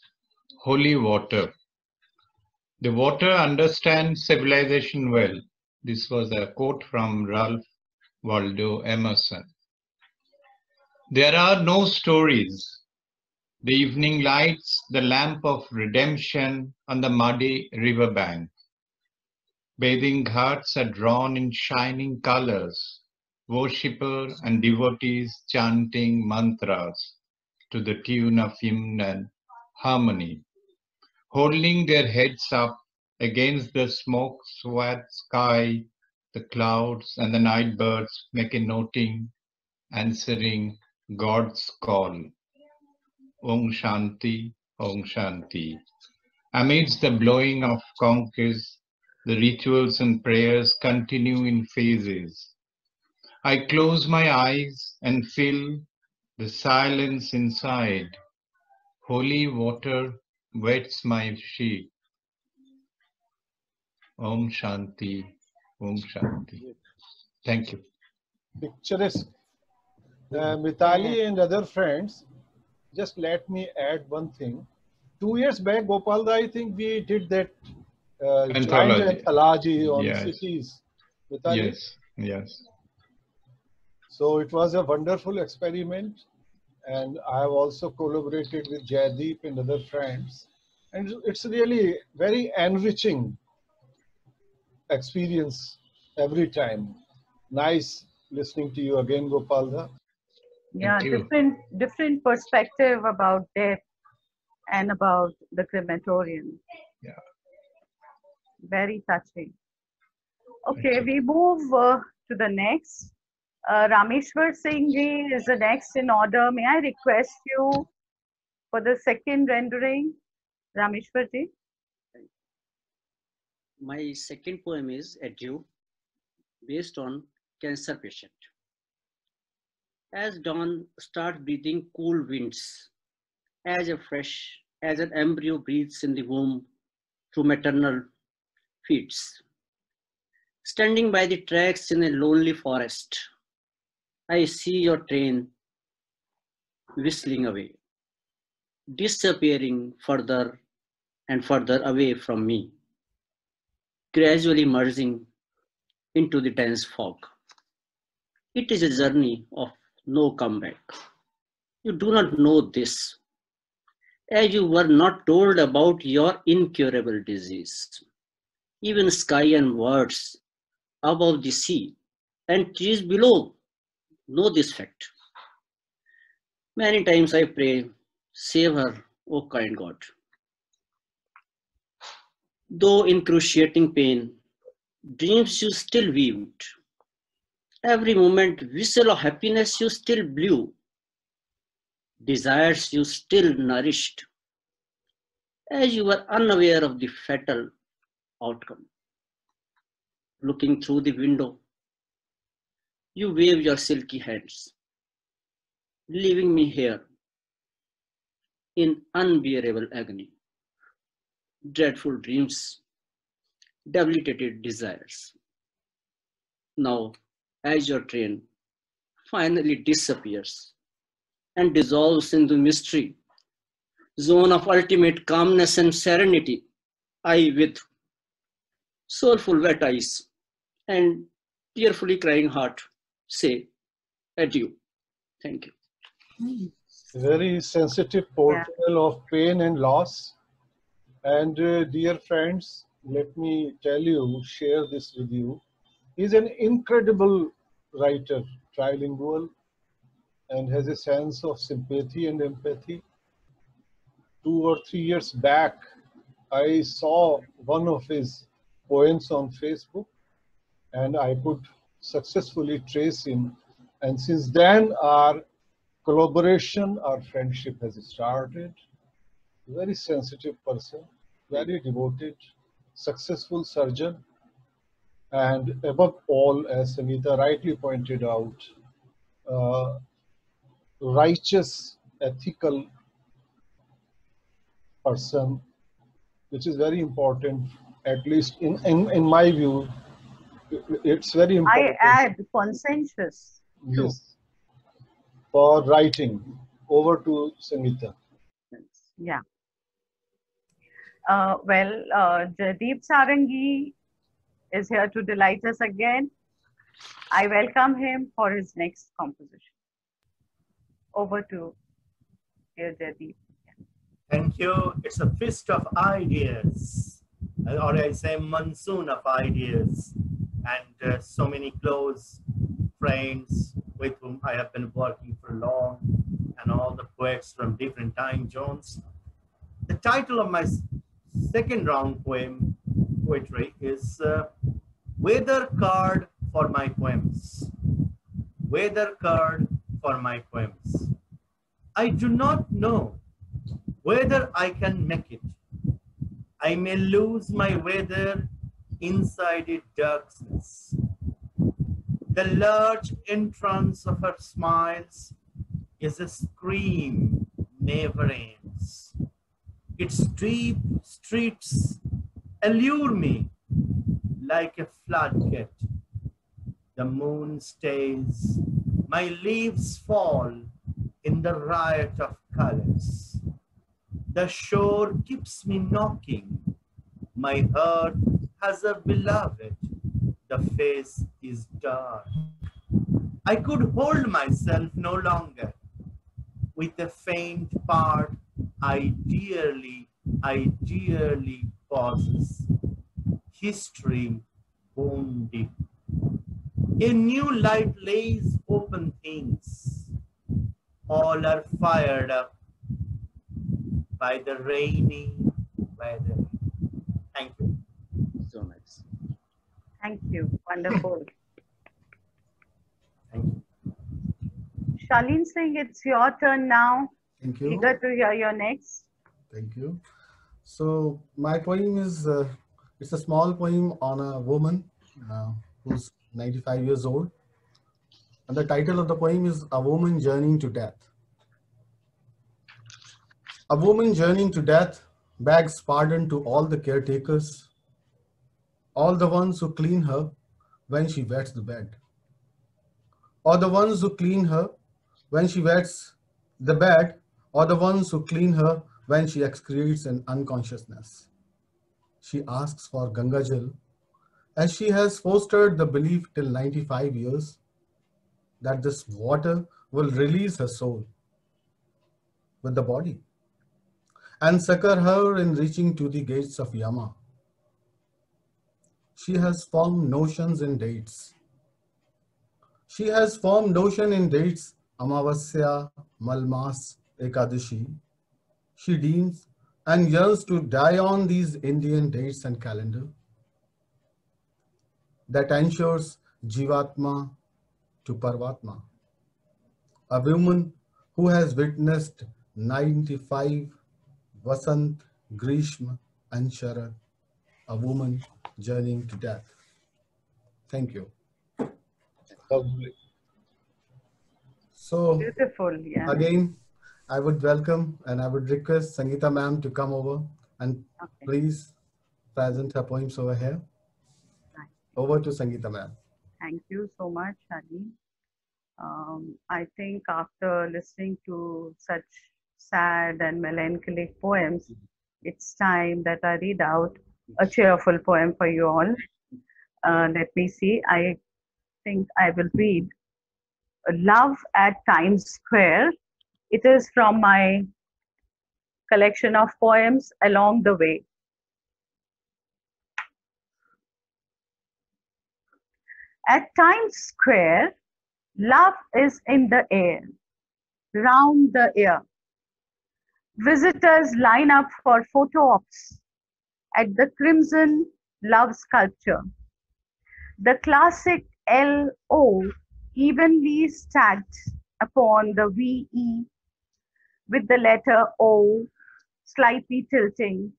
Holy Water. The water understands civilization well. This was a quote from Ralph Waldo Emerson. There are no stories. The evening lights the lamp of redemption on the muddy riverbank. Bathing ghats are drawn in shining colors, worshipper and devotees chanting mantras to the tune of hymn and harmony, holding their heads up against the smoke-swept sky. The clouds and the night birds make a noting, answering God's call. Om Shanti, Om Shanti. Amidst the blowing of conches, the rituals and prayers continue in phases. I close my eyes and feel the silence inside. Holy water wets my cheek. Om Shanti, Om Shanti. Thank you. Picturesque. Mitali and other friends, just let me add one thing. 2 years back, Gopal, I think we did that joint Anthology. anthology on Yes. cities. Mitali? Yes, yes. So it was a wonderful experiment, and I have also collaborated with Jaideep and other friends. And it's really very enriching experience every time. Nice listening to you again, Gopalda. Yeah, Thank you. different perspective about death and about the crematorium. Yeah. Very touching. Thank Okay, you. we move to the next. Rameshwar Singh ji is the next in order. May I request you for the second rendering, Rameshwar ji? My second poem is Adieu, based on cancer patient. As dawn starts breathing cool winds, as an embryo breathes in the womb through maternal feeds. Standing by the tracks in a lonely forest, I see your train whistling away, disappearing further and further away from me, gradually merging into the dense fog. It is a journey of no comeback. You do not know this, as you were not told about your incurable disease. Even sky and words above the sea and trees below know this fact. Many times I pray, save her, O kind God. Though in cruciating pain, dreams you still weaved. Every moment, whistle of happiness you still blew. Desires you still nourished, as you were unaware of the fatal outcome. Looking through the window, you wave your silky hands, leaving me here in unbearable agony. Dreadful dreams, debilitated desires. Now, as your train finally disappears and dissolves into mystery, zone of ultimate calmness and serenity, I with soulful wet eyes and tearfully crying heart say adieu. Thank you. Very sensitive Yeah. portrayal of pain and loss. And dear friends, let me tell you, share this with you. He's an incredible writer, trilingual, and has a sense of sympathy and empathy. 2 or 3 years back, I saw one of his poems on Facebook, and I could successfully trace him. And since then, our collaboration, our friendship has started. Very sensitive person, very devoted, successful surgeon, and above all, as Sangeeta rightly pointed out, uh, righteous, ethical person, which is very important, at least in my view, it's very I important. add conscientious too. Yes, for writing. Over to Sangeeta. Yeah. Jadeep Sarangi is here to delight us again. I welcome him for his next composition. Over to dear Jadeep. Thank you. It's a feast of ideas, or I say monsoon of ideas, and so many close friends with whom I have been working for long, and all the poets from different time zones. The title of my second round poetry is Weather Card for My Poems. Weather Card for My Poems. I do not know whether I can make it. I may lose my weather inside its darkness. The large entrance of her smiles is a scream never ends. Its deep streets allure me like a floodgate. The moon stays, my leaves fall in the riot of colors. The shore keeps me knocking. My heart has a beloved. The face is dark. I could hold myself no longer. With a faint part, I dearly possess. History bone deep. A new light lays open things. All are fired up by the rainy weather. Thank you. So nice. Thank you. Wonderful. Thank you. Shalin Singh, it's your turn now. Thank you. Eager to hear your next. Thank you. So my poem is, it's a small poem on a woman who's 95 years old. And the title of the poem is A Woman Journeying to Death. A woman journeying to death begs pardon to all the caretakers, all the ones who clean her when she wets the bed, or the ones who clean her when she wets the bed, or the ones who clean her when she excretes in unconsciousness. She asks for Ganga Jal, as she has fostered the belief till 95 years that this water will release her soul with the body and succor her in reaching to the gates of Yama. She has formed notions in dates. She has formed notion in dates, Amavasya, Malmas, Ekadashi. She deems and yearns to die on these Indian dates and calendar that ensures Jivatma to Parvatma. A woman who has witnessed 95 Vasant, Grishma and Sharad, a woman journeying to death. Thank you. Lovely. So Beautiful, yeah. again, I would welcome and I would request Sangeeta ma'am to come over and Okay. please present her poems over here. Right. Over to Sangeeta ma'am. Thank you so much, Shalin. I think after listening to such sad and melancholic poems, it's time that I read out a cheerful poem for you all. Let me see. I think I will read Love at Times Square. It is from my collection of poems Along the Way. At Times Square, love is in the air, round the ear. Visitors line up for photo ops at the Crimson Love sculpture. The classic LO evenly stacked upon the VE with the letter O slightly tilting.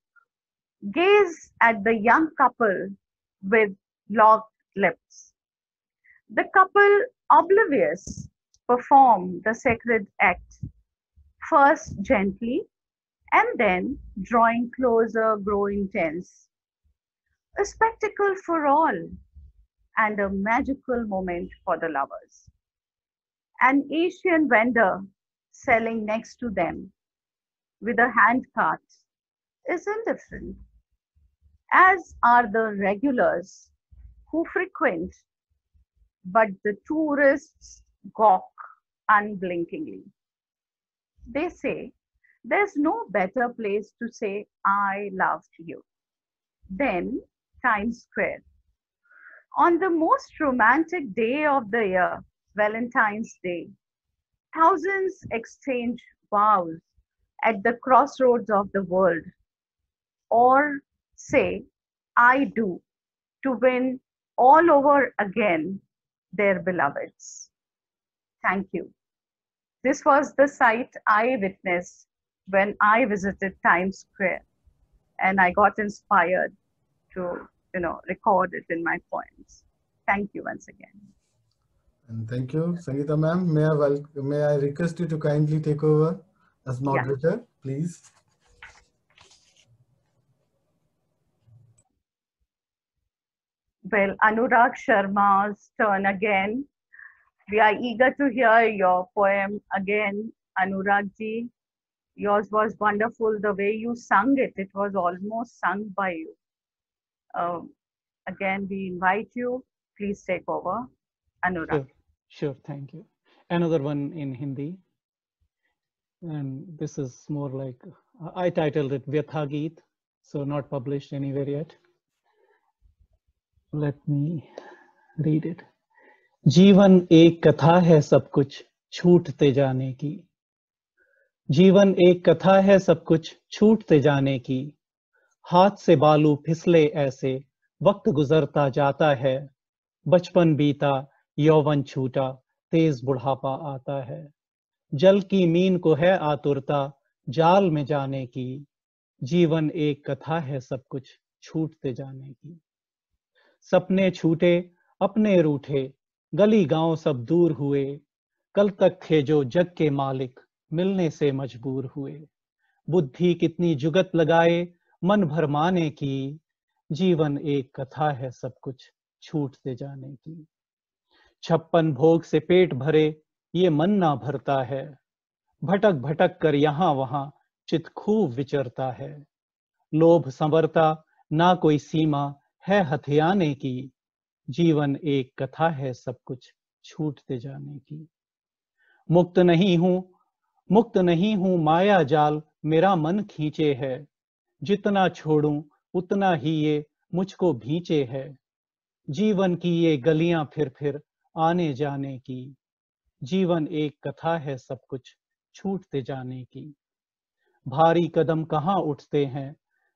Gaze at the young couple with locked lips. The couple, oblivious, perform the sacred act, first gently and then drawing closer, grow intense. A spectacle for all and a magical moment for the lovers. An Asian vendor selling next to them with a hand cart is indifferent, as are the regulars who frequent, but the tourists gawk unblinkingly. They say there's no better place to say I loved you than Times Square. On the most romantic day of the year, Valentine's Day, thousands exchange vows at the crossroads of the world, or say I do to win all over again their beloveds. Thank you. This was the sight I witnessed when I visited Times Square, and I got inspired to, record it in my poems. Thank you once again. And thank you, Sangeeta ma'am. May I request you to kindly take over as moderator, please? Well, Anurag Sharma's turn again. We are eager to hear your poem again, Anurag ji. Yours was wonderful. The way you sung it, it was almost sung by you. Again, we invite you. Please take over, Anurag. Sure, thank you. Another one in Hindi. And this is more like, I titled it Vyatha Geet, so not published anywhere yet. Let me read it. जीवन एक कथा है सब कुछ छूटते जाने की. जीवन एक कथा है सब कुछ छूटते जाने की. हाथ से बालू फिसले ऐसे वक्त गुजरता जाता है. बचपन बीता यौवन छूटा तेज बुढ़ापा आता है. जल की मीन को है आतुरता जाल में जाने की. जीवन एक कथा है सब कुछ छूटते जाने की. सपने छूटे अपने रूठे गली गांव सब दूर हुए. कल तक थे जो जग के मालिक मिलने से मजबूर हुए. बुद्धि कितनी जुगत लगाए मन भरमाने की. जीवन एक कथा है सब कुछ छूटते जाने की. 56 भोग से पेट भरे ये मन ना भरता है. भटक भटक कर यहाँ वहां चित खूब विचरता है. लोभ संवरता ना कोई सीमा है हथियाने की. जीवन एक कथा है सब कुछ छूटते जाने की. मुक्त नहीं हूं माया जाल मेरा मन खींचे है. जितना छोड़ूं उतना ही ये मुझको भींचे है. जीवन की ये गलियां फिर आने जाने की. जीवन एक कथा है सब कुछ छूटते जाने की. भारी कदम कहाँ उठते हैं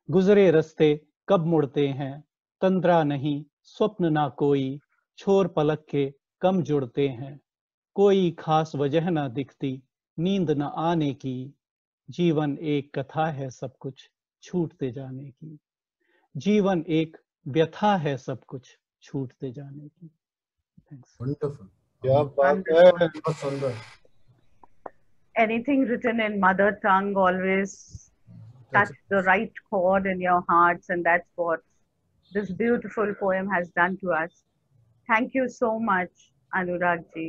गुजरे रास्ते कब मुड़ते हैं. तंद्रा नहीं स्वप्न ना कोई छोर पलक के कम जुड़ते हैं. कोई खास वजह ना दिखती नींद न आने की. जीवन एक कथा है सब कुछ छूटते जाने की. जीवन एक व्यथा है सब कुछ छूटते जाने की. Thanks. Wonderful. क्या बात है. बहुत सुंदर. Anything written in mother tongue always touch the right chord in your hearts, and that's what this beautiful poem has done to us. Thank you so much, Anurag ji,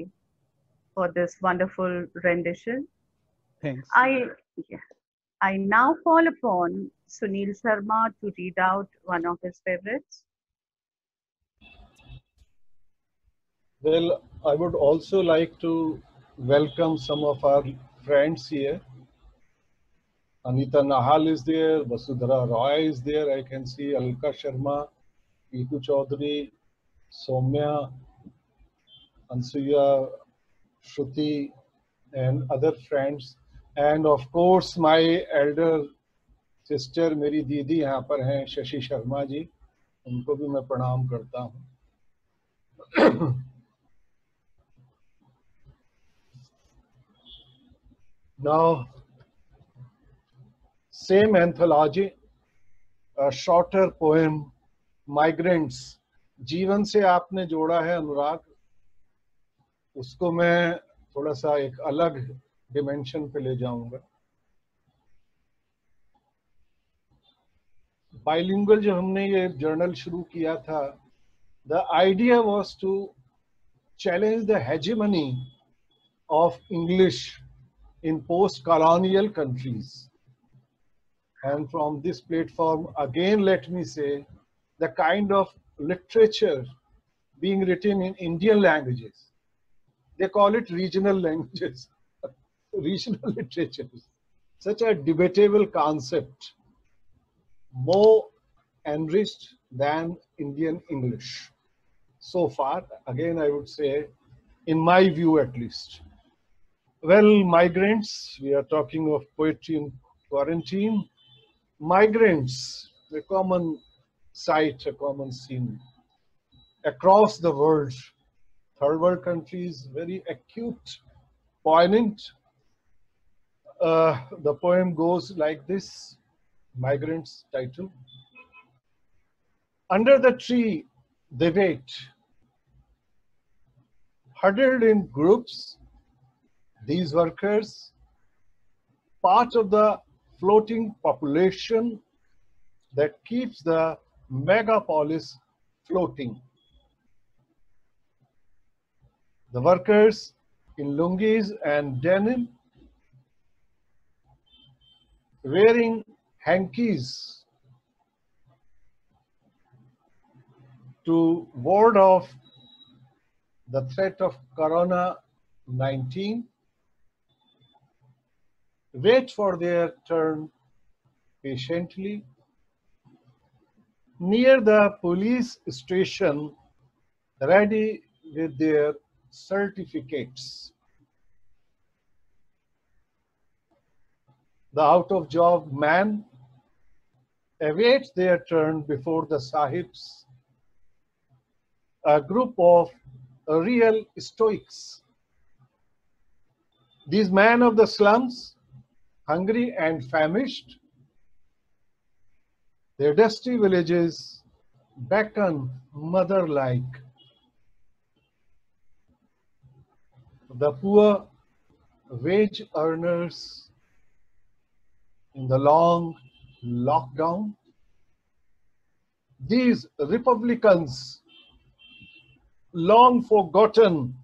for this wonderful rendition. Thanks. I now call upon Sunil Sharma to read out one of his favorites. Well, I would also like to welcome some of our friends here. Anita Nahal is there, Vasudhara Roy is there, I can see Alka Sharma, Pitu Chaudhary, Soumya, Ansuya, Shruti, and other friends. And of course, my elder sister, मेरी दीदी यहाँ पर हैं, शशि शर्मा जी, उनको भी मैं प्रणाम करता हूँ. Now, same anthology, a shorter poem, Migrants. जीवन से आपने जोड़ा है अनुराग, उसको मैं थोड़ा सा एक अलग डिमेंशन पे ले जाऊंगा. बाइलिंगुअल जब हमने ये जर्नल शुरू किया था, the idea was to challenge the hegemony of English in post-colonial countries. And from this platform, again, let me say, the kind of literature being written in Indian languages, they call it regional languages, regional literatures, such a debatable concept, more enriched than Indian English. So far, again, I would say, in my view at least. Well, migrants, we are talking of poetry in quarantine. Migrants, a common sight, a common scene across the world, third world countries, very acute, poignant. The poem goes like this, Migrants title. Under the tree, they wait, huddled in groups, these workers, part of the floating population that keeps the megapolis floating. The workers in lungis and denim, wearing hankies to ward off the threat of Corona-19, wait for their turn patiently. Near the police station, ready with their certificates. The out-of-job man awaits their turn before the sahibs, a group of real stoics. These men of the slums, hungry and famished, their dusty villages beckon mother-like. The poor wage earners in the long lockdown, these republicans long forgotten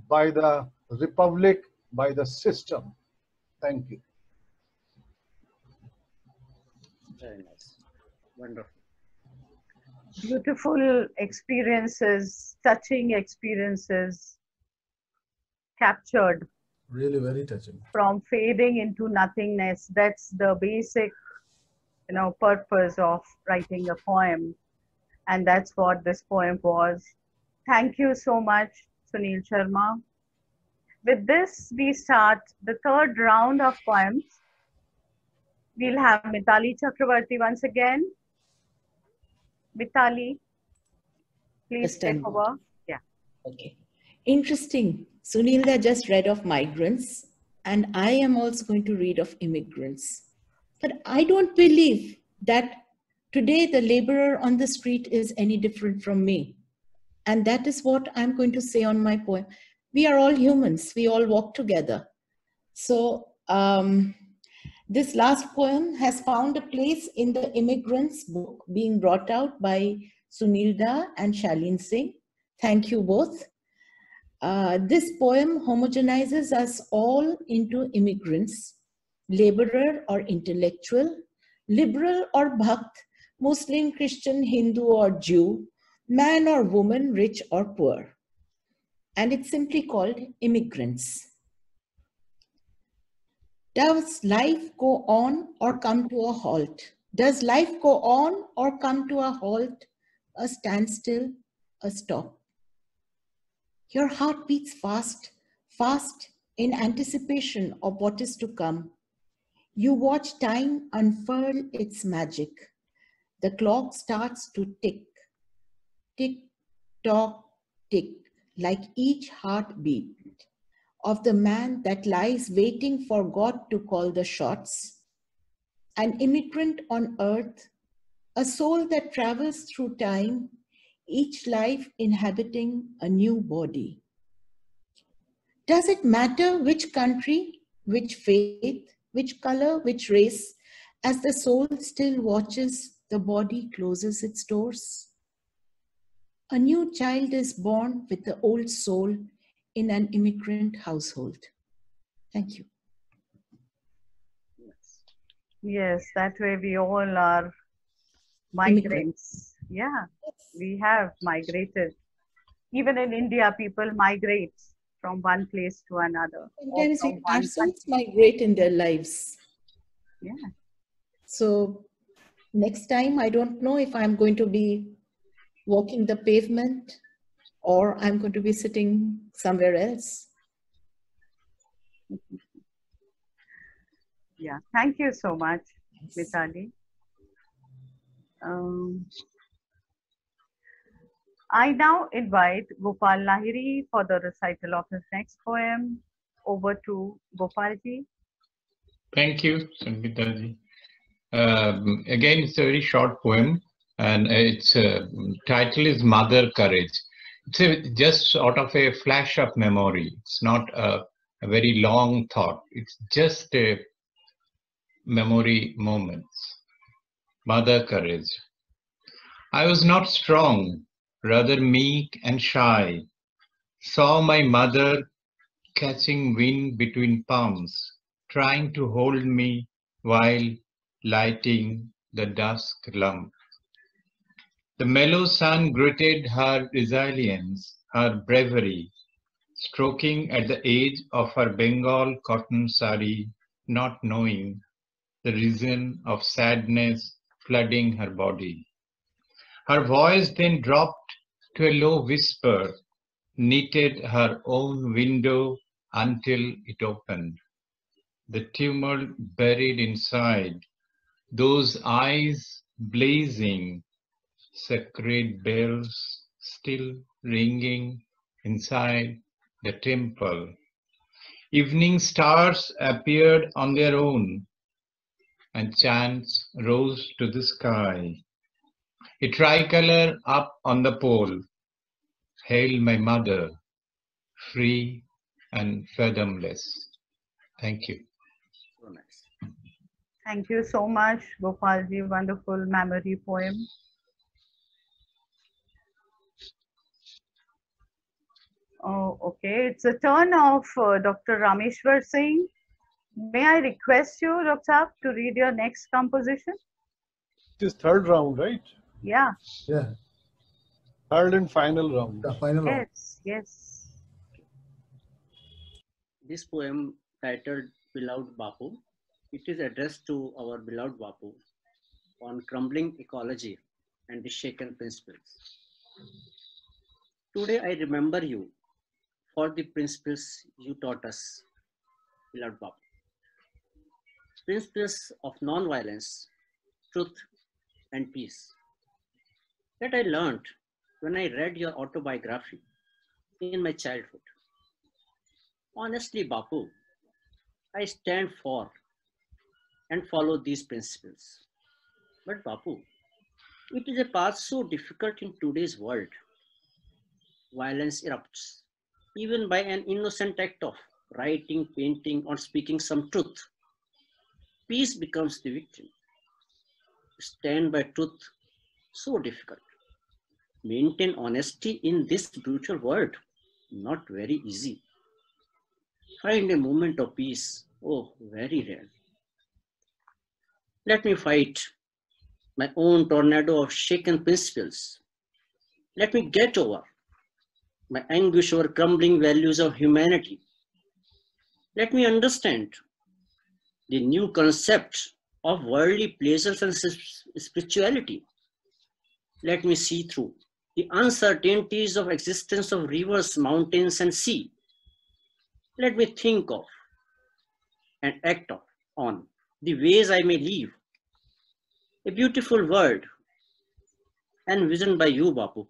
by the republic, by the system. Thank you. Very nice. Wonderful. Beautiful experiences, touching experiences captured. Really very touching. From fading into nothingness. That's the basic, purpose of writing a poem. And that's what this poem was. Thank you so much, Sunil Sharma. With this, we start the third round of poems. We'll have Mitali Chakravarti once again. Mitali, please take over. Yeah. Okay. Interesting. Sunilda just read of migrants, and I am also going to read of immigrants. But I don't believe that today the laborer on the street is any different from me. And that is what I'm going to say on my poem. We are all humans. We all walk together. So this last poem has found a place in the Immigrants book being brought out by Sunilda and Shalin Singh. Thank you both. This poem homogenizes us all into immigrants, laborer or intellectual, liberal or bhakt, Muslim, Christian, Hindu or Jew, man or woman, rich or poor. And it's simply called Immigrants. Does life go on or come to a halt? Does life go on or come to a halt, a standstill, a stop? Your heart beats fast, fast in anticipation of what is to come. You watch time unfurl its magic. The clock starts to tick, tick, tock, tick, like each heartbeat of the man that lies waiting for God to call the shots. An immigrant on earth, a soul that travels through time, each life inhabiting a new body. Does it matter which country, which faith, which color, which race, as the soul still watches, the body closes its doors? A new child is born with the old soul in an immigrant household. Thank you. Yes, that way we all are migrants. Yeah, we have migrated. Even in India, people migrate from one place to another. Sometimes we ourselves migrate in their lives. Yeah. So next time, I don't know if I'm going to be walking the pavement or I'm going to be sitting somewhere else. Yeah, thank you so much, Mitali. I now invite Gopal Lahiri for the recital of his next poem. Over to Gopalji. Thank you, Sangeeta-ji. Again, it's a very short poem, and its title is Mother Courage. It's just sort of a flash of memory. It's not a very long thought. It's just a memory moments. Mother Courage. I was not strong, rather meek and shy. Saw my mother catching wind between palms, trying to hold me while lighting the dusk lump. The mellow sun greeted her resilience, her bravery, stroking at the edge of her Bengal cotton sari, not knowing the reason of sadness flooding her body. Her voice then dropped to a low whisper, knitted her own window until it opened. The tumult buried inside, those eyes blazing, sacred bells still ringing inside the temple. Evening stars appeared on their own, and chants rose to the sky. A tricolor up on the pole. Hail my mother, free and fathomless. Thank you. So nice. Thank you so much, Gopalji. Wonderful memory poem. Oh, okay. It's the turn of Dr. Rameshwar Singh. May I request you, Dr. to read your next composition? It is third round, right? Yeah. Yeah. Third and final round. The final round. Yes, yes. This poem titled Beloved Bapu, it is addressed to our beloved Bapu on crumbling ecology and the shaken principles. Today I remember you for the principles you taught us, beloved Bapu. Principles of non-violence, truth, and peace. That I learned when I read your autobiography in my childhood. Honestly, Bapu, I stand for and follow these principles. But Bapu, it is a path so difficult in today's world. Violence erupts, even by an innocent act of writing, painting, or speaking some truth. Peace becomes the victim. Stand by truth, so difficult. Maintain honesty in this brutal world, not very easy. Find a moment of peace, oh, very rare. Let me fight my own tornado of shaken principles. Let me get over my anguish over crumbling values of humanity. Let me understand the new concept of worldly pleasures and spirituality. Let me see through the uncertainties of existence of rivers, mountains, and sea. Let me think of and act on the ways I may live a beautiful world envisioned by you, Bapu,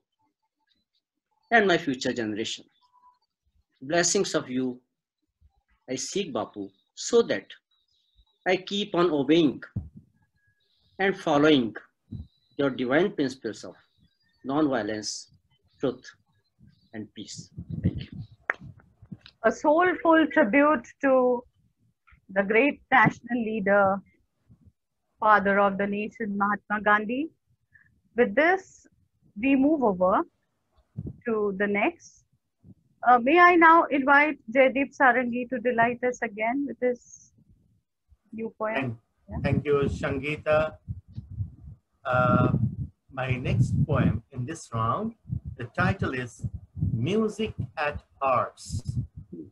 and my future generation. Blessings of you I seek, Bapu, so that I keep on obeying and following your divine principles of non-violence, truth, and peace. Thank you. A soulful tribute to the great national leader, father of the nation, Mahatma Gandhi. With this, we move over to the next. May I now invite Jaideep Sarangi to delight us again with his new poem? Thank you, Shangita. My next poem in this round, the title is Music at Hearts,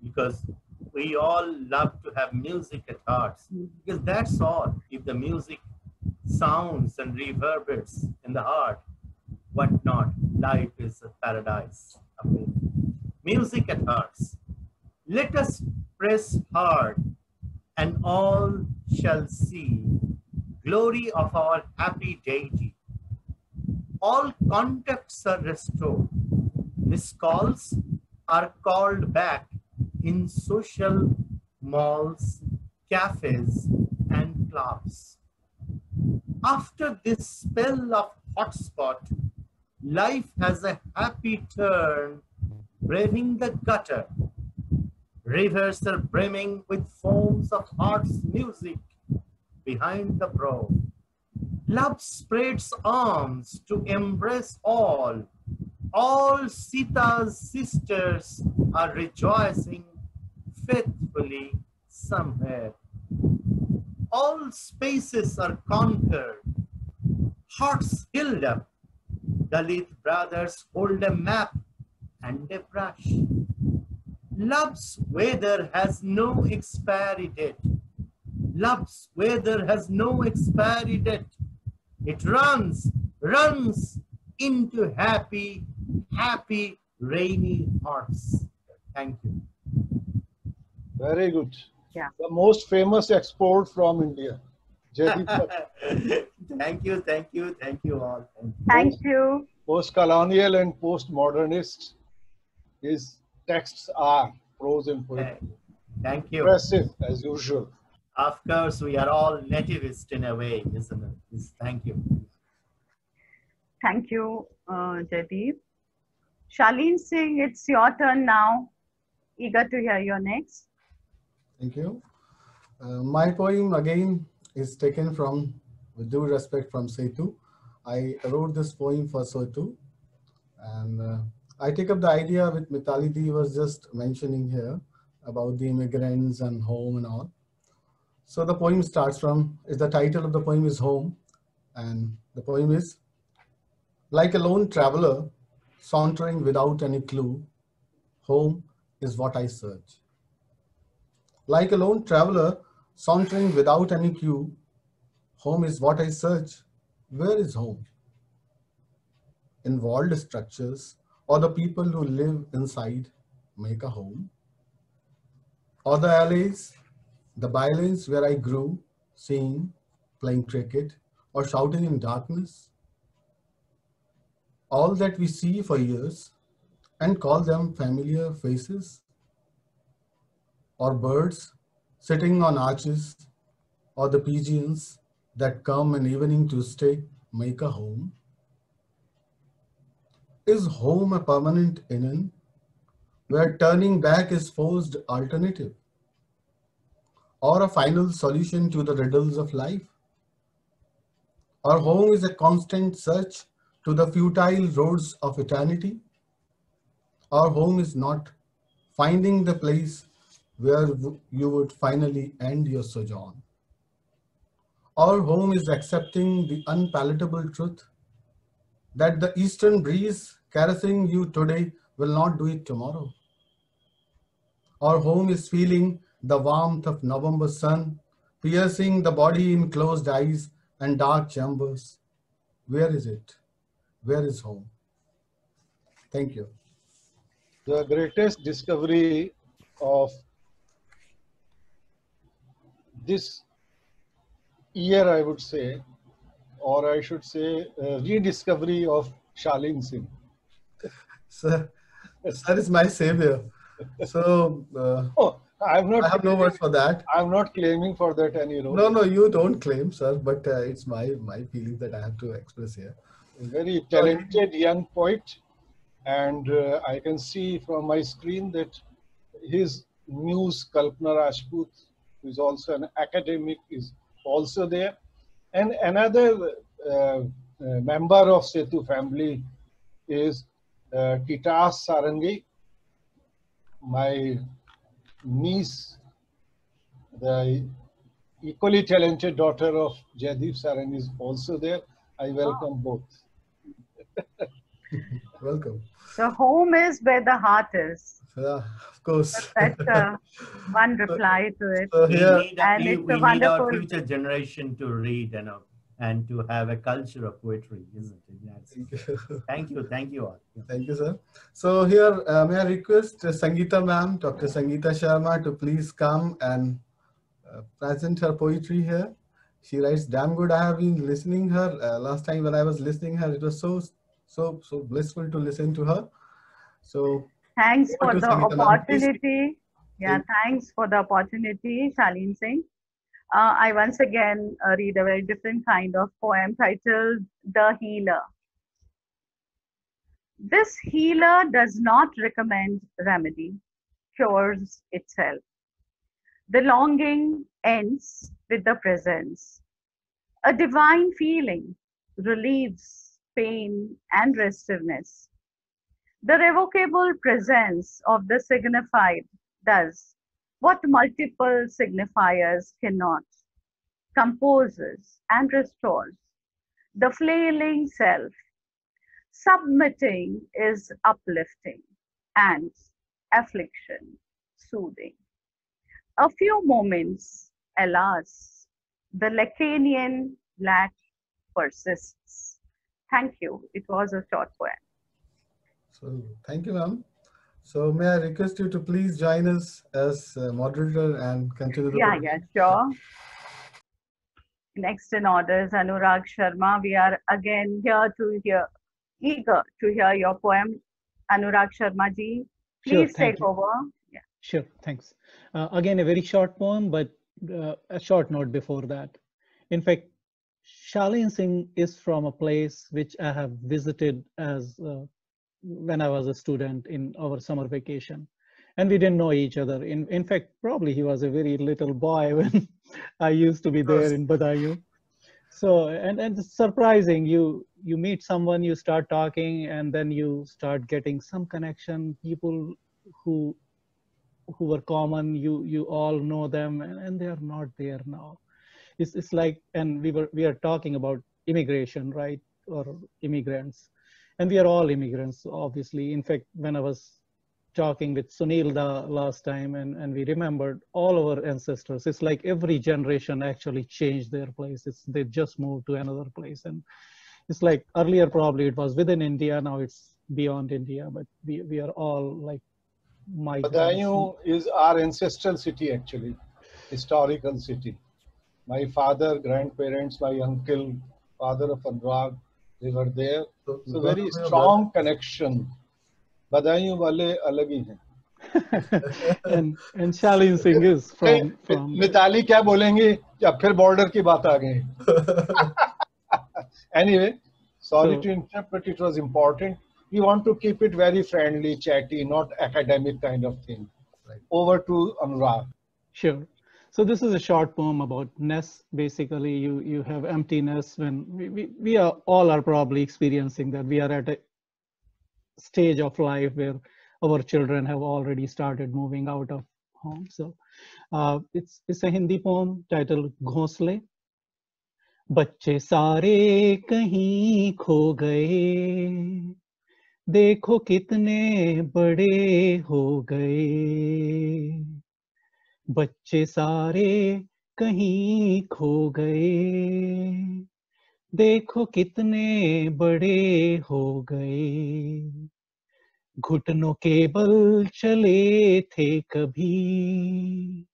because we all love to have music at hearts, because that's all. If the music sounds and reverberates in the heart, what not? Life is a paradise. Music at hearts. Let us press hard, and all shall see glory of our happy deity. All contacts are restored. Missed calls are called back in social malls, cafes, and clubs. After this spell of hotspot, life has a happy turn, braving the gutter. Rivers are brimming with foams of heart's music behind the brow. Love spreads arms to embrace all. All Sita's sisters are rejoicing faithfully somewhere. All spaces are conquered. Hearts held up. Dalit brothers hold a map and a brush. Love's weather has no expiry date. Love's weather has no expiry date. It runs into happy, rainy hearts. Thank you. Very good. Yeah. The most famous export from India. Jaideep. Thank you all. Thank you. Post-colonial and post-modernist, his texts are prose and poetry. Thank you. Impressive as usual. Of course, we are all nativist in a way, isn't it? Thank you. Thank you, Jaideep. Shaleen Singh, it's your turn now. Eager to hear your next. Thank you. My poem again is taken from, with due respect, from Setu. I wrote this poem for Setu, and I take up the idea which Mitali Di was just mentioning here about the immigrants and home and all. So the poem starts from, the title of the poem is Home, and the poem is, like a lone traveler sauntering without any clue, home is what I search. Like a lone traveler sauntering without any cue, home is what I search. Where is home? In walled structures, or the people who live inside make a home? Or the alleys, the bylanes where I grew, singing, playing cricket, or shouting in darkness? All that we see for years and call them familiar faces? Or birds sitting on arches, or the pigeons that come an evening to stay, make a home? Is home a permanent inn where turning back is forced alternative? Or a final solution to the riddles of life? Or home is a constant search to the futile roads of eternity? Or home is not finding the place where you would finally end your sojourn. Our home is accepting the unpalatable truth that the eastern breeze caressing you today will not do it tomorrow. Our home is feeling the warmth of November sun, piercing the body in closed eyes and dark chambers. Where is it? Where is home? Thank you. The greatest discovery of this year, I would say, or I should say, rediscovery of Shalin Singh. Sir, sir is my savior. So Oh, I have no words for that. I'm not claiming for that any role. No, you don't claim, sir, but it's my feeling that I have to express here. A very talented young poet, and I can see from my screen that his muse Kalpana Rajput, who is also an academic, is also there. And another member of Setu family is Titas Sarangi, my niece, the equally talented daughter of Jaideep Sarangi is also there. I welcome both. Welcome. So home is where the heart is. Of course. That's one reply to it. So here, We need our future generation to read and to have a culture of poetry, isn't it? Thank you all. Thank you, sir. So here, may I request Sangeeta ma'am, Dr. Sangeeta Sharma, to please come and present her poetry here. She writes damn good. I have been listening her. Last time when I was listening her, it was so blissful to listen to her. So thanks for the opportunity. Yeah, thanks for the opportunity, Shalin Singh. I once again read a very different kind of poem titled The Healer. This healer does not recommend remedy, cures itself. The longing ends with the presence. A divine feeling relieves pain and restiveness. The revocable presence of the signified does what multiple signifiers cannot, composes and restores the flailing self. Submitting is uplifting and affliction soothing. A few moments, alas, the Lacanian lack persists. Thank you. It was a short poem. So thank you, ma'am. So may I request you to please join us as moderator and continue the Yeah, sure. Next in order is Anurag Sharma. We are again eager to hear your poem. Anurag Sharma ji, please take over. Yeah. Sure, thanks. Again, a very short poem, but a short note before that. In fact, Shalin Singh is from a place which I have visited as when I was a student in our summer vacation, and we didn't know each other. In fact, probably he was a very little boy when I used to be there in Badayu. So, and it's surprising, you meet someone, you start talking, and then you start getting some connection. People who were common, you all know them, and they are not there now. It's like, and we are talking about immigration, right, or immigrants. And we are all immigrants, obviously. In fact, when I was talking with Sunil the last time, and we remembered all our ancestors, it's like every generation actually changed their place. They just moved to another place. And it's like earlier, probably it was within India, now it's beyond India, but we are all like migrants. Badayu is our ancestral city, actually, historical city. My father, grandparents, my uncle, father of Anurag, they were there. So very strong connection. Badayu wale alag hi hain. And Shalin Singh is from Mitali kya bolengi ya phir border ki baat aa gayi. Anyway, sorry to interrupt, but it was important. We want to keep it very friendly, chatty, not academic kind of thing. Right. Over to Anurag. Sure. So this is a short poem about ness. Basically, you have emptiness when we are all probably experiencing that. We are at a stage of life where our children have already started moving out of home. So it's a Hindi poem titled Ghosle. बच्चे सारे कहीं खो गए, देखो कितने बड़े हो गए. बच्चे सारे कहीं खो गए, देखो कितने बड़े हो गए. घुटनों के बल चले थे कभी,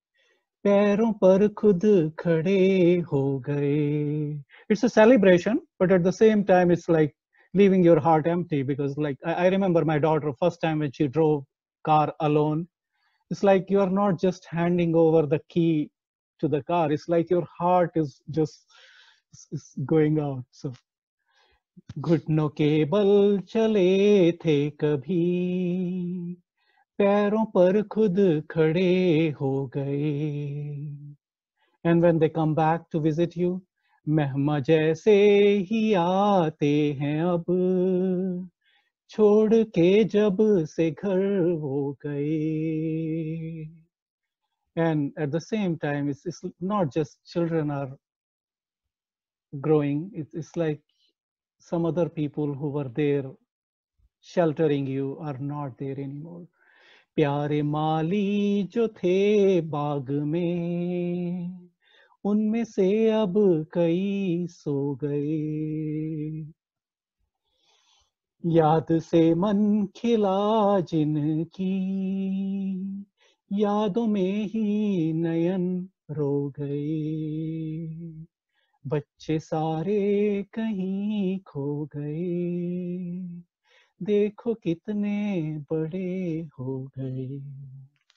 पैरों पर खुद खड़े हो गए. It's a celebration, but at the same time, it's like leaving your heart empty, because like I remember my daughter first time when she drove car alone. It's like you are not just handing over the key to the car. It's like your heart is just is going out. So घुटनों के बल चले थे कभी, पैरों पर खुद खड़े हो गए. And when they come back to visit you, मेहमा जैसे ही आते हैं अब, छोड़ के जब से घर वो गए. And at the same time, it's not just children are growing, it's like some other people who were there sheltering you are not there anymore. प्यारे माली जो थे बाग में, उनमें से अब कई सो गए. याद से मन खिला जिनकी, यादों में ही नयन रो गए. बच्चे सारे कहीं खो गए, देखो कितने बड़े हो गए.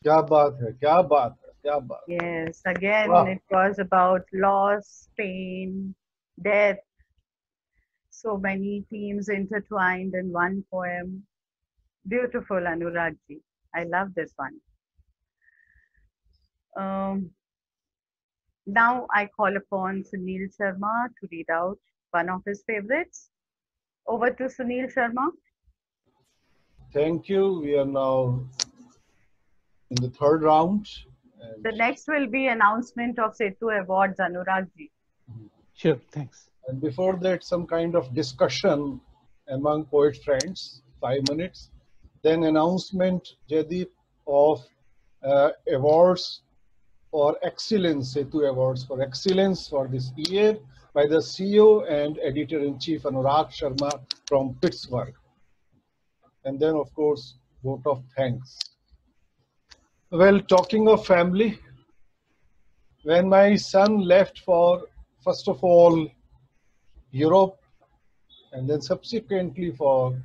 क्या बात है, क्या बात है, क्या बात. Yes, again, Wow. it was about loss, pain, death. So many themes intertwined in one poem. Beautiful, Anuragji. I love this one. Now I call upon Sunil Sharma to read out one of his favorites. Over to Sunil Sharma. Thank you. We are now in the third round. And The next will be announcement of Setu Awards, Anuragji. Sure, thanks. And before that, some kind of discussion among poet friends, 5 minutes. Then announcement, Jaideep, of awards for excellence, Setu Awards for excellence for this year by the CEO and Editor-in-Chief Anurag Sharma from Pittsburgh. And then, of course, vote of thanks. Well, talking of family, when my son left for, first of all, Europe, and then subsequently for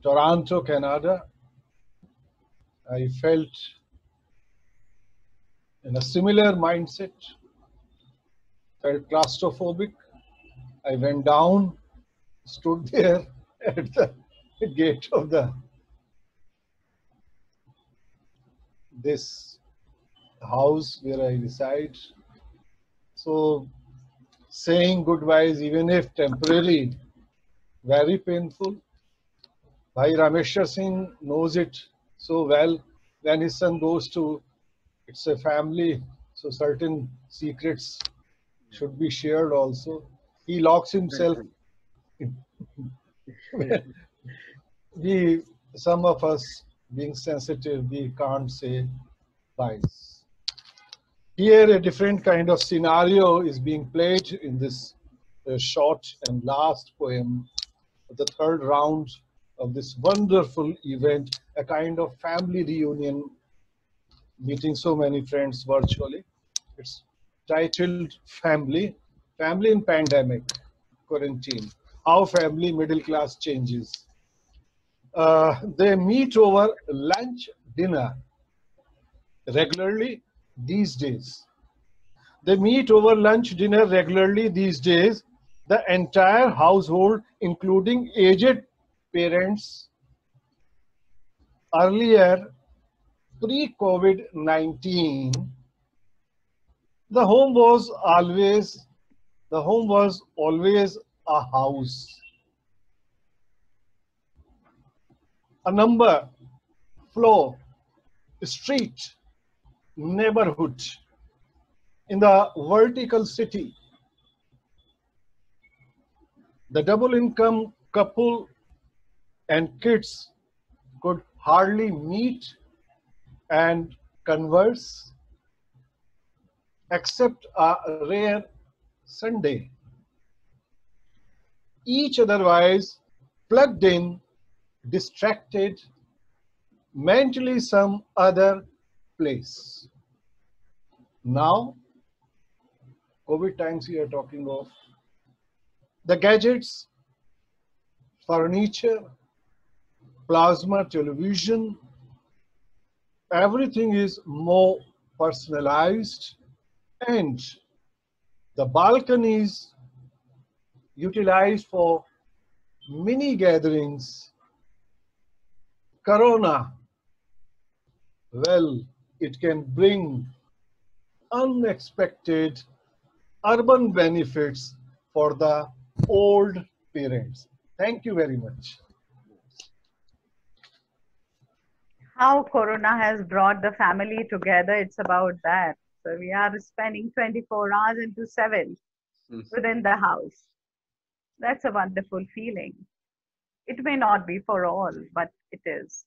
Toronto, Canada, I felt in a similar mindset, felt claustrophobic. I went down, stood there at the gate of this house where I reside. So saying goodbyes, even if temporary, very painful. Bhai Rameshwar Singh knows it so well. When his son goes to, it's a family, so certain secrets should be shared also. He locks himself. Some of us being sensitive, we can't say lies. Here a different kind of scenario is being played in this short and last poem, the third round of this wonderful event, a kind of family reunion, meeting so many friends virtually. It's titled Family, Family in Pandemic, Quarantine, How Family Middle Class Changes. They meet over lunch, dinner regularly these days. They meet over lunch, dinner regularly these days. The entire household, including aged parents. Earlier, pre-COVID-19, the home was always a house. A number floor, street, neighborhood, in the vertical city. The double income couple and kids could hardly meet and converse except a rare Sunday. Each otherwise plugged in, distracted, mentally some other place. Now, COVID times we are talking of, the gadgets, furniture, plasma television, everything is more personalized, and the balconies utilized for mini gatherings. Corona, well, it can bring unexpected urban benefits for the old parents. Thank you very much. How Corona has brought the family together, it's about that. So we are spending 24 hours into 7 within the house. That's a wonderful feeling. It may not be for all, but it is.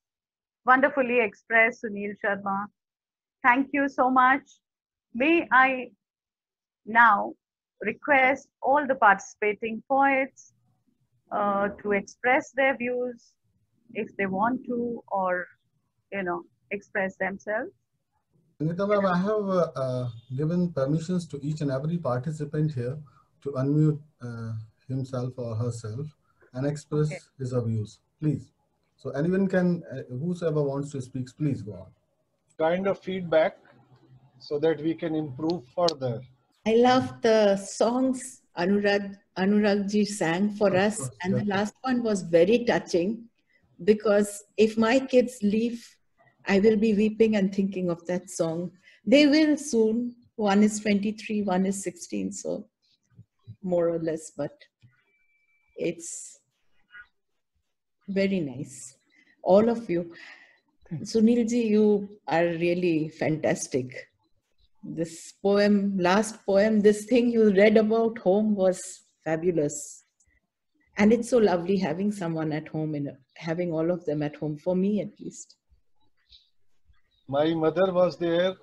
Wonderfully expressed, Sunil Sharma. Thank you so much. May I now request all the participating poets to express their views if they want to, or express themselves. Sangeeta ma'am, I have given permissions to each and every participant here to unmute himself or herself and express his views, please. So anyone can, whosoever wants to speak, please go on. Kind of feedback so that we can improve further. I love the songs Anuragji sang for us, and the last one was very touching, because if my kids leave, I will be weeping and thinking of that song. They will soon. One is 23, one is 16, so more or less, but it's very nice. All of you. Sunilji, you are really fantastic. This poem, last poem, this thing you read about home was fabulous. And it's so lovely having someone at home, and having all of them at home, for me at least. My mother was there.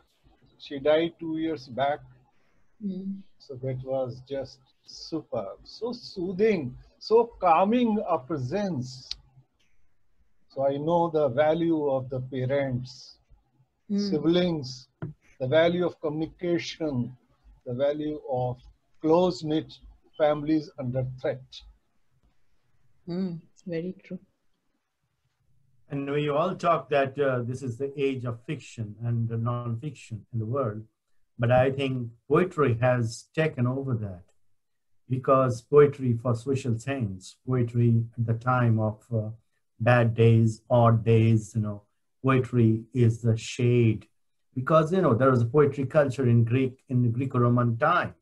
She died 2 years back. So that was just superb, so soothing, so calming a presence. So I know the value of the parents, siblings, the value of communication, the value of close-knit families under threat. It's very true. And we all talk that this is the age of fiction and non-fiction in the world. But I think poetry has taken over that, because poetry for social change, poetry at the time of bad days, odd days, poetry is the shade. Because, there was a poetry culture in the Greco-Roman time.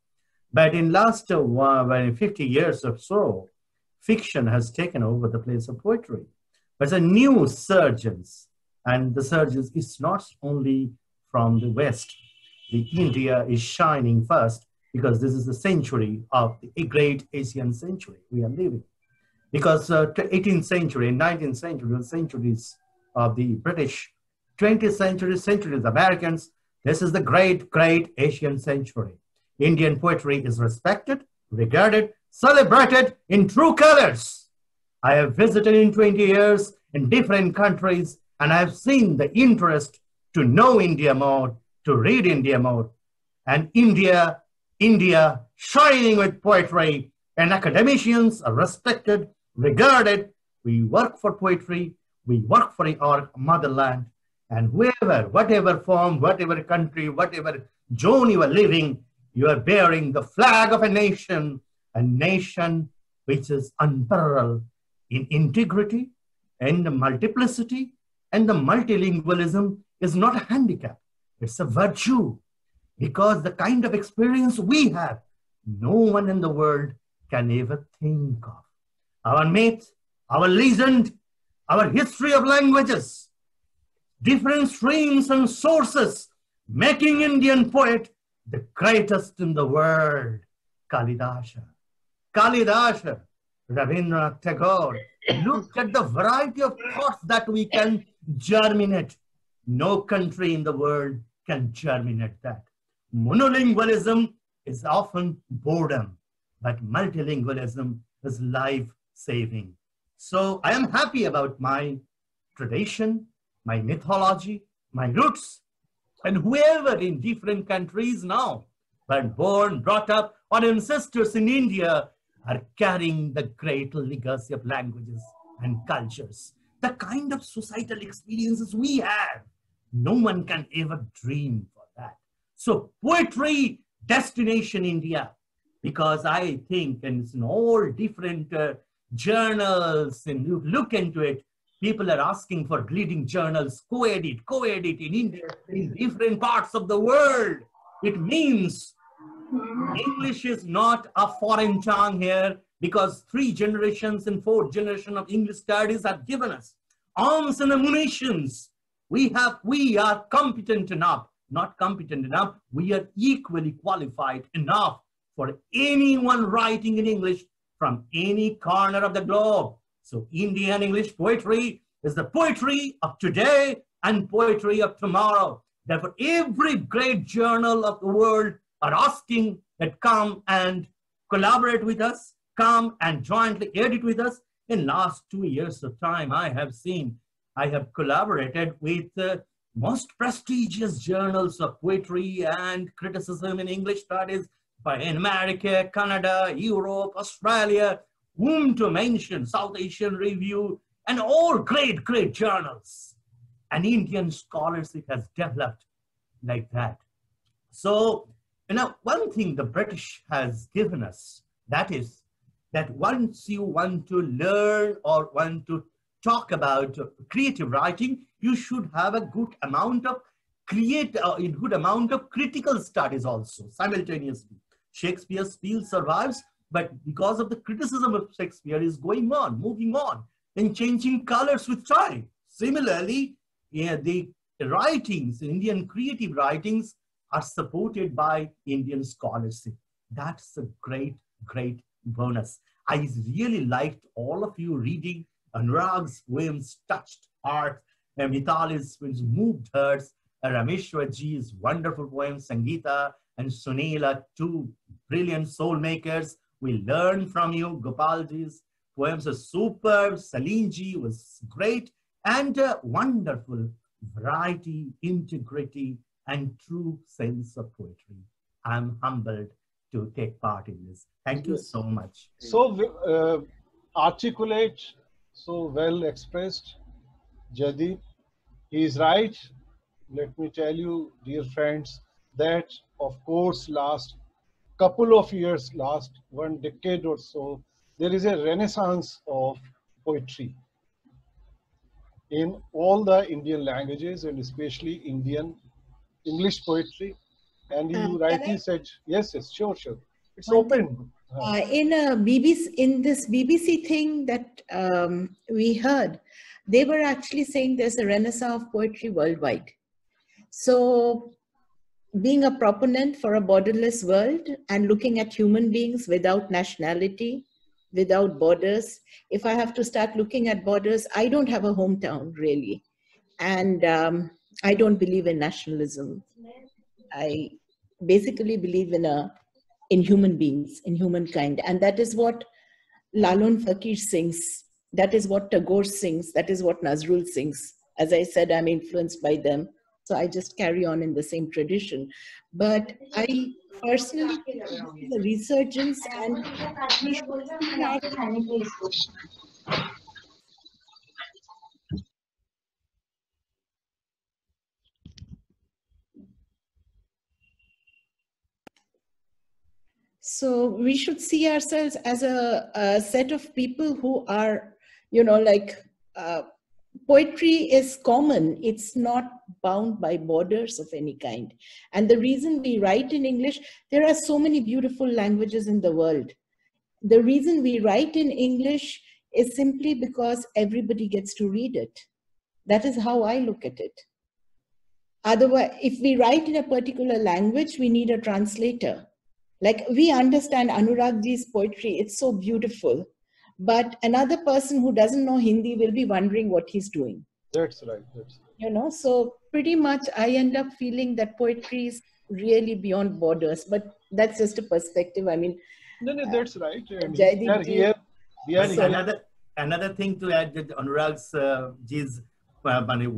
But in last 50 years or so, fiction has taken over the place of poetry. There's a new surgence, and the surgence is not only from the West. India is shining first, because this is the century of the great Asian century we are living. Because 18th century and 19th century were centuries of the British, 20th century, centuries of Americans. This is the great, great Asian century. Indian poetry is respected, regarded, celebrated in true colors. I have visited in 20 years in different countries, and I have seen the interest to know India more, to read India more. And India shining with poetry, and academicians are respected, regarded. We work for poetry, we work for our motherland, and whoever, whatever form, whatever country, whatever zone you are living, you are bearing the flag of a nation which is unparalleled in integrity and the multiplicity, and the multilingualism is not a handicap. It's a virtue, because the kind of experience we have, no one in the world can ever think of. Our myth, our legend, our history of languages, different streams and sources, making Indian poet the greatest in the world. Kalidasa. Kalidasa, Rabindranath Tagore. Look at the variety of thoughts that we can germinate. No country in the world can germinate that. Monolingualism is often boredom, but multilingualism is life-saving. So I am happy about my tradition, my mythology, my roots, and whoever in different countries now, but born, brought up, or ancestors in India are carrying the great legacy of languages and cultures. The kind of societal experiences we have, no one can ever dream for that. So poetry, destination India, because I think, and it's in all different journals, and you look into it, people are asking for leading journals, co-edit in India, in different parts of the world. It means English is not a foreign tongue here, because 3 generations and 4th generation of English studies have given us arms and ammunitions. We are competent enough, not competent enough, we are equally qualified enough for anyone writing in English from any corner of the globe. So Indian English poetry is the poetry of today and poetry of tomorrow. Therefore, every great journal of the world are asking that come and collaborate with us, come and jointly edit with us. In last 2 years of time, I have collaborated with most prestigious journals of poetry and criticism in English studies in America, Canada, Europe, Australia, whom to mention, South Asian Review, and all great, great journals. And Indian scholarship has developed like that. So, one thing the British has given us, that is that once you want to learn or want to talk about creative writing, you should have a good amount of critical studies also simultaneously. Shakespeare's field survives, but because of the criticism of Shakespeare is going on, moving on, and changing colors with time. Similarly, the writings, Indian creative writings, are supported by Indian scholarship. That's a great, great bonus. I really liked all of you reading Anurag's poems, touched hearts, and Mitali's poems moved hearts, Rameshwarji's wonderful poems, Sangeeta and Sunila, 2 brilliant soul makers. We learned from you. Gopalji's poems are superb. Salinji was great, and wonderful variety, integrity, and true sense of poetry. I'm humbled to take part in this. Thank you so much. So articulate, so well expressed, Jadip. He is right. Let me tell you, dear friends, that of course last couple of years, last 1 decade or so, there is a renaissance of poetry in all the Indian languages, and especially Indian English poetry. And you rightly said, yes, sure. It's open. In this BBC thing that we heard, they were actually saying there's a renaissance of poetry worldwide. So being a proponent for a borderless world and looking at human beings without nationality, without borders, if I have to start looking at borders, I don't have a hometown really. And I don't believe in nationalism. I basically believe in human beings, in humankind. And that is what Lalon Fakir sings. That is what Tagore sings. That is what Nazrul sings. As I said, I'm influenced by them. So I just carry on in the same tradition. But I personally think the resurgence and so we should see ourselves as a set of people who are, poetry is common. It's not bound by borders of any kind. And the reason we write in English, there are so many beautiful languages in the world. The reason we write in English is simply because everybody gets to read it. That is how I look at it. Otherwise, if we write in a particular language, we need a translator. Like, we understand Anuragji's poetry, it's so beautiful. But another person who doesn't know Hindi will be wondering what he's doing. That's right. That's right. You know, so pretty much I end up feeling that poetry is really beyond borders, but that's just a perspective. I mean, No, that's right. And Jaideep ji- we are So- Another thing to add with Anurag's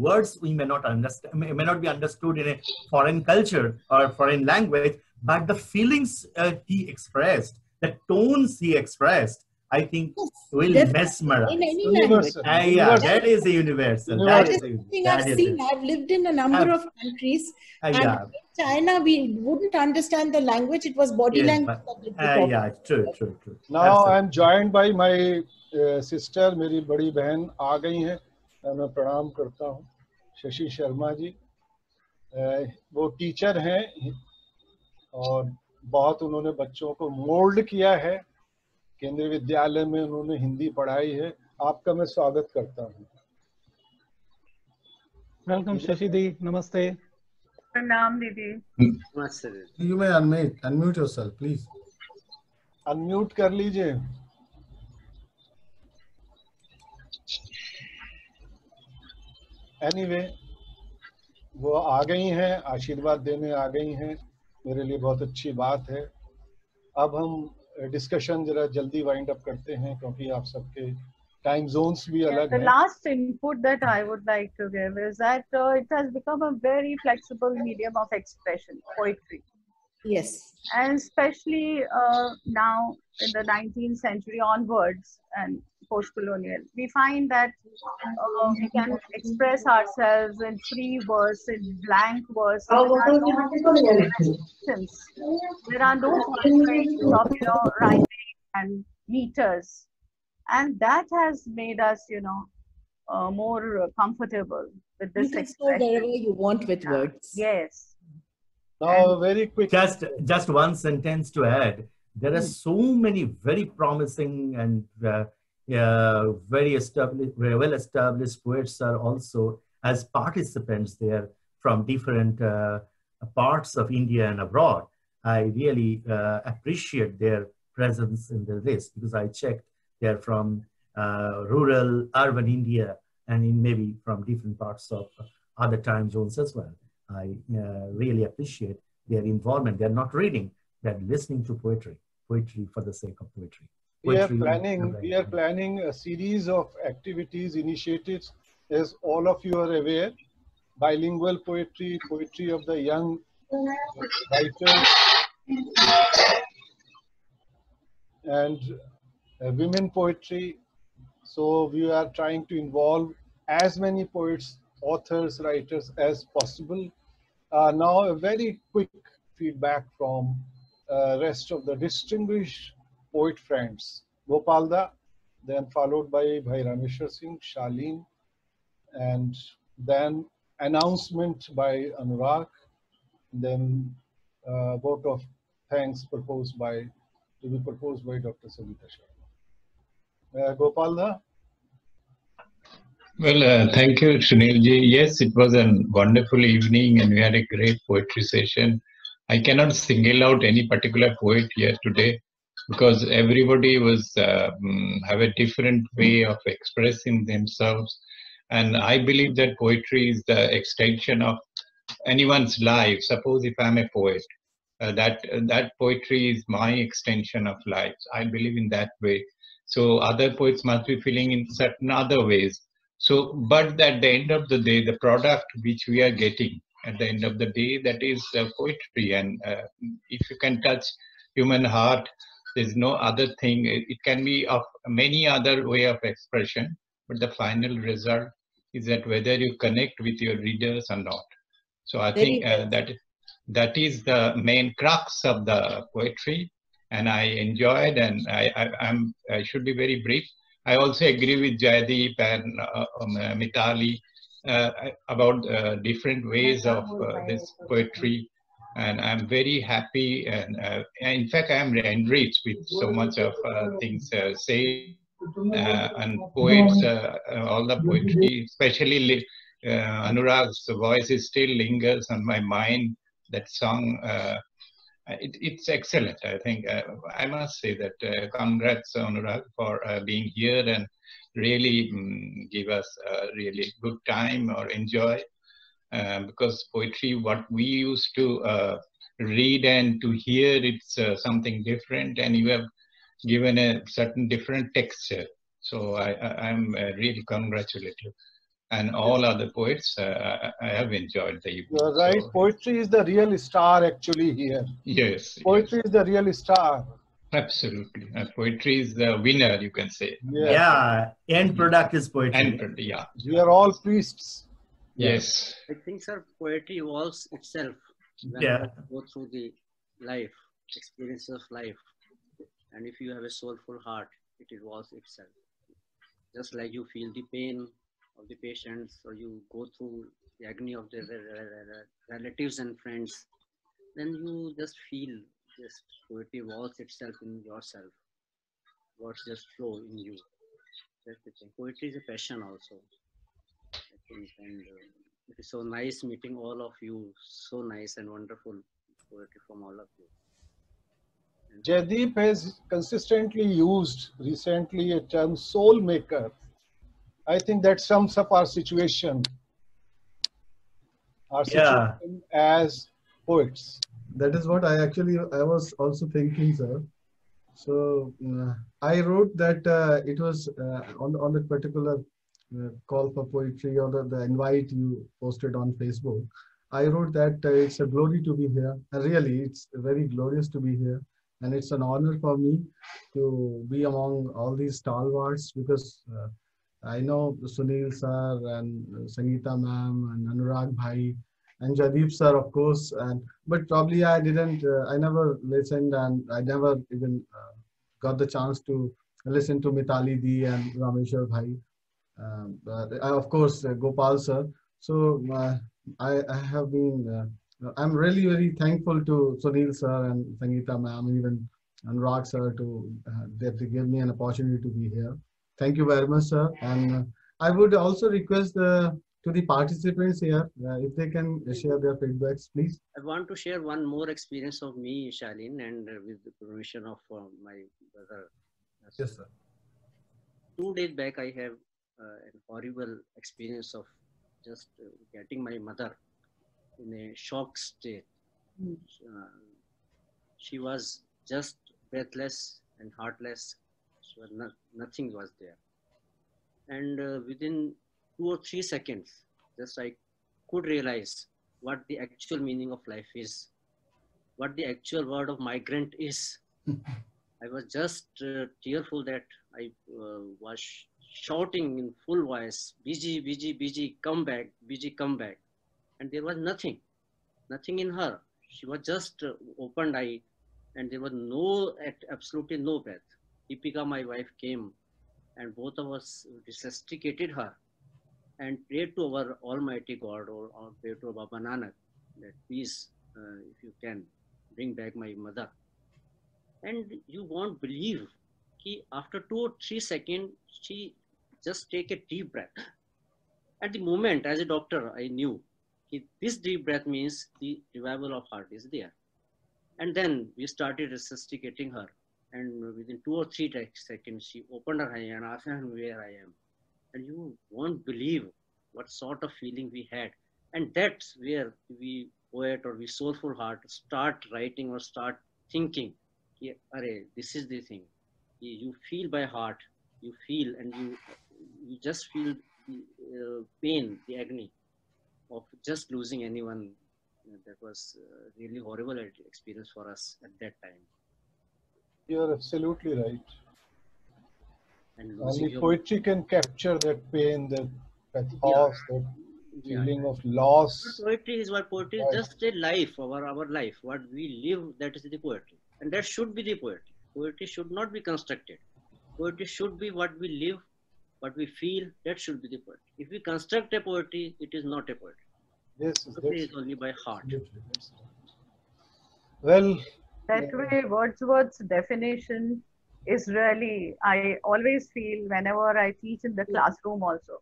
words we may not understand, may not be understood in a foreign culture or foreign language, but the feelings he expressed, the tones he expressed, I think will mesmerize. in any Universal. language. Yeah, that is a universal. That is something I've seen. I've lived in a number of countries. And yeah. in China, we wouldn't understand the language. It was body language. Yeah, true. Now Absolutely. I'm joined by my sister, मेरी बड़ी बहन आ गई हैं, मैं प्रणाम करता हूँ, शशि शर्मा जी। वो टीचर हैं और बहुत उन्होंने बच्चों को मोल्ड किया है, केंद्रीय विद्यालय में उन्होंने हिंदी पढ़ाई है। आपका मैं स्वागत करता हूँ। Welcome, Shashi Di. Namaste. Pranam, Didi. You may unmute yourself, please. Unmute कर लीजिए। एनीवे, वो आ गई हैं, आशीर्वाद देने आ गई हैं, मेरे लिए बहुत अच्छी बात है। अब हम डिस्कशन जरा जल्दी वाइंड अप करते हैं क्योंकि आप सबके टाइम जोन्स भी अलग The हैं। last input that I would like to give is that it has become a very flexible medium of expression, poetry. Yes. And especially now in the 19th century onwards and post-colonial, we find that we can express ourselves in free verse, in blank verse. There are no restrictions. There are no constraints of rhyming and meters, and that has made us more comfortable with this You can store expression. wherever you want with words. Yes. Now, very quick. Just one sentence to add. There are so many very promising and very well established poets are also as participants there from different parts of India and abroad. I really appreciate their presence in the list because I checked they're from rural, urban India, and maybe from different parts of other time zones as well. I really appreciate their involvement. They're not reading, they're listening to poetry for the sake of poetry. We are planning a series of activities, initiatives, as all of you are aware. Bilingual poetry, poetry of the young writers, and women poetry. So we are trying to involve as many poets, authors, writers as possible. Now a very quick feedback from rest of the distinguished poet friends. Gopalda, then followed by Bhai Rameshwar Singh, Shaleen, and then announcement by Anurag, then vote of thanks to be proposed by Dr. Savita Sharma. Gopalda? Well, thank you, Sunilji. Yes, it was a wonderful evening and we had a great poetry session. I cannot single out any particular poet here today because everybody was have a different way of expressing themselves. And I believe that poetry is the extension of anyone's life. Suppose if I'm a poet, that poetry is my extension of life. I believe in that way. So other poets must be feeling in certain other ways. So, but at the end of the day, the product which we are getting at the end of the day, that is poetry. And if you can touch human heart, there's no other thing. It can be of many other way of expression, but the final result is that whether you connect with your readers or not. So I think that is the main crux of the poetry, and I enjoyed, and I should be very brief. I also agree with Jaideep and Mitali about different ways of this poetry, and I'm very happy, and in fact I am enriched with so much of things said and poets, all the poetry, especially Anurag's voice is still lingers on my mind. That song, it's excellent. I think I must say that congrats Anurag for being here and really give us a really good time or enjoy. Because poetry, what we used to read and to hear, it's something different, and you have given a certain different texture. So I'm really congratulative. And all other poets, I have enjoyed the evening. You're right. So, Poetry is the real star actually here. yes. Poetry is the real star. Absolutely. Poetry is the winner, you can say. Yeah, end product is poetry. And yeah. We are all priests. Yes. I think, sir, poetry evolves itself when Yeah. you go through the life, experience of life. And if you have a soulful heart, it evolves itself. Just like you feel the pain of the patients, or you go through the agony of the relatives and friends, then you just feel this poetry evolves itself in yourself. Words just flow in you. That's the thing. Poetry is a passion also, I think, and it is so nice meeting all of you. So nice and wonderful poetry from all of you. And Jaideep has consistently used recently a term soul maker. I think that sums up our situation. Our Yeah. situation as poets. That is what I was also thinking, sir. So I wrote that it was on that particular call for poetry, or the invite you posted on Facebook. I wrote that it's a glory to be here. And really, it's very glorious to be here. And it's an honor for me to be among all these stalwarts, because I know Sunil sir and Sangeeta ma'am and Anurag bhai and Jaideep sir, of course. But probably I didn't, I never listened, and I never even got the chance to listen to Mitali Di and Rameshwar bhai. Of course, Gopal sir. So I have been, I'm really very thankful to Sunil sir and Sangeeta ma'am, even Anurag sir, that they give me an opportunity to be here. Thank you very much, sir. And I would also request to the participants here, if they can share their feedbacks, please. I want to share one more experience of me, Shalin, and with the permission of my brother. Yes, sir. 2 days back, I have an horrible experience of just getting my mother in a shock state. She was just breathless and heartless. She was nothing was there. And within 2 or 3 seconds, just I could realize what the actual meaning of life is, what the actual word of migrant is. I was just tearful that I was shouting in full voice, "Biji, Biji, Biji, come back, Biji, come back." And there was nothing in her. She was just opened eye, and there was absolutely no breath. Deepika, my wife, came, and both of us resuscitated her and prayed to our Almighty God, or prayed to Baba Nanak that please, if you can, bring back my mother. And you won't believe, after 2 or 3 seconds, she just take a deep breath. At the moment, as a doctor, I knew this deep breath means the revival of heart is there. And then we started resuscitating her. And within 2 or 3 seconds, she opened her eye and asked where I am. And you won't believe what sort of feeling we had. And that's where we poet or we soulful heart start writing or start thinking, this is the thing. You feel by heart, you feel, and you just feel the pain, the agony of just losing anyone. That was really horrible experience for us at that time. You're absolutely right. And only poetry can capture that pain, that pathos, that feeling of loss. Poetry is what poetry is just a life, our life, what we live, that is the poetry. And that should be the poetry. Poetry should not be constructed. Poetry should be what we live, what we feel, that should be the poetry. If we construct a poetry, it is not a poetry. Yes, poetry is only by heart. Well, that way Wordsworth's definition is really, I always feel whenever I teach in the classroom also.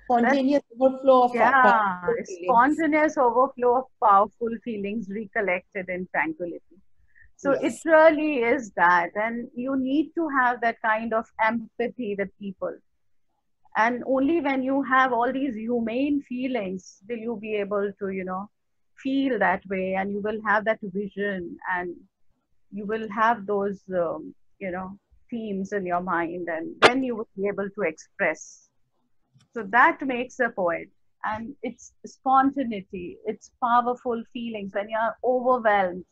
Spontaneous overflow of Yeah, powerful feelings. spontaneous overflow of powerful feelings recollected in tranquility. So Yes. it really is that, and you need to have that kind of empathy with people. And only when you have all these humane feelings will you be able to, feel that way, and you will have that vision, and you will have those, themes in your mind, and then you will be able to express. So that makes a poet. And it's spontaneity, it's powerful feelings when you are overwhelmed.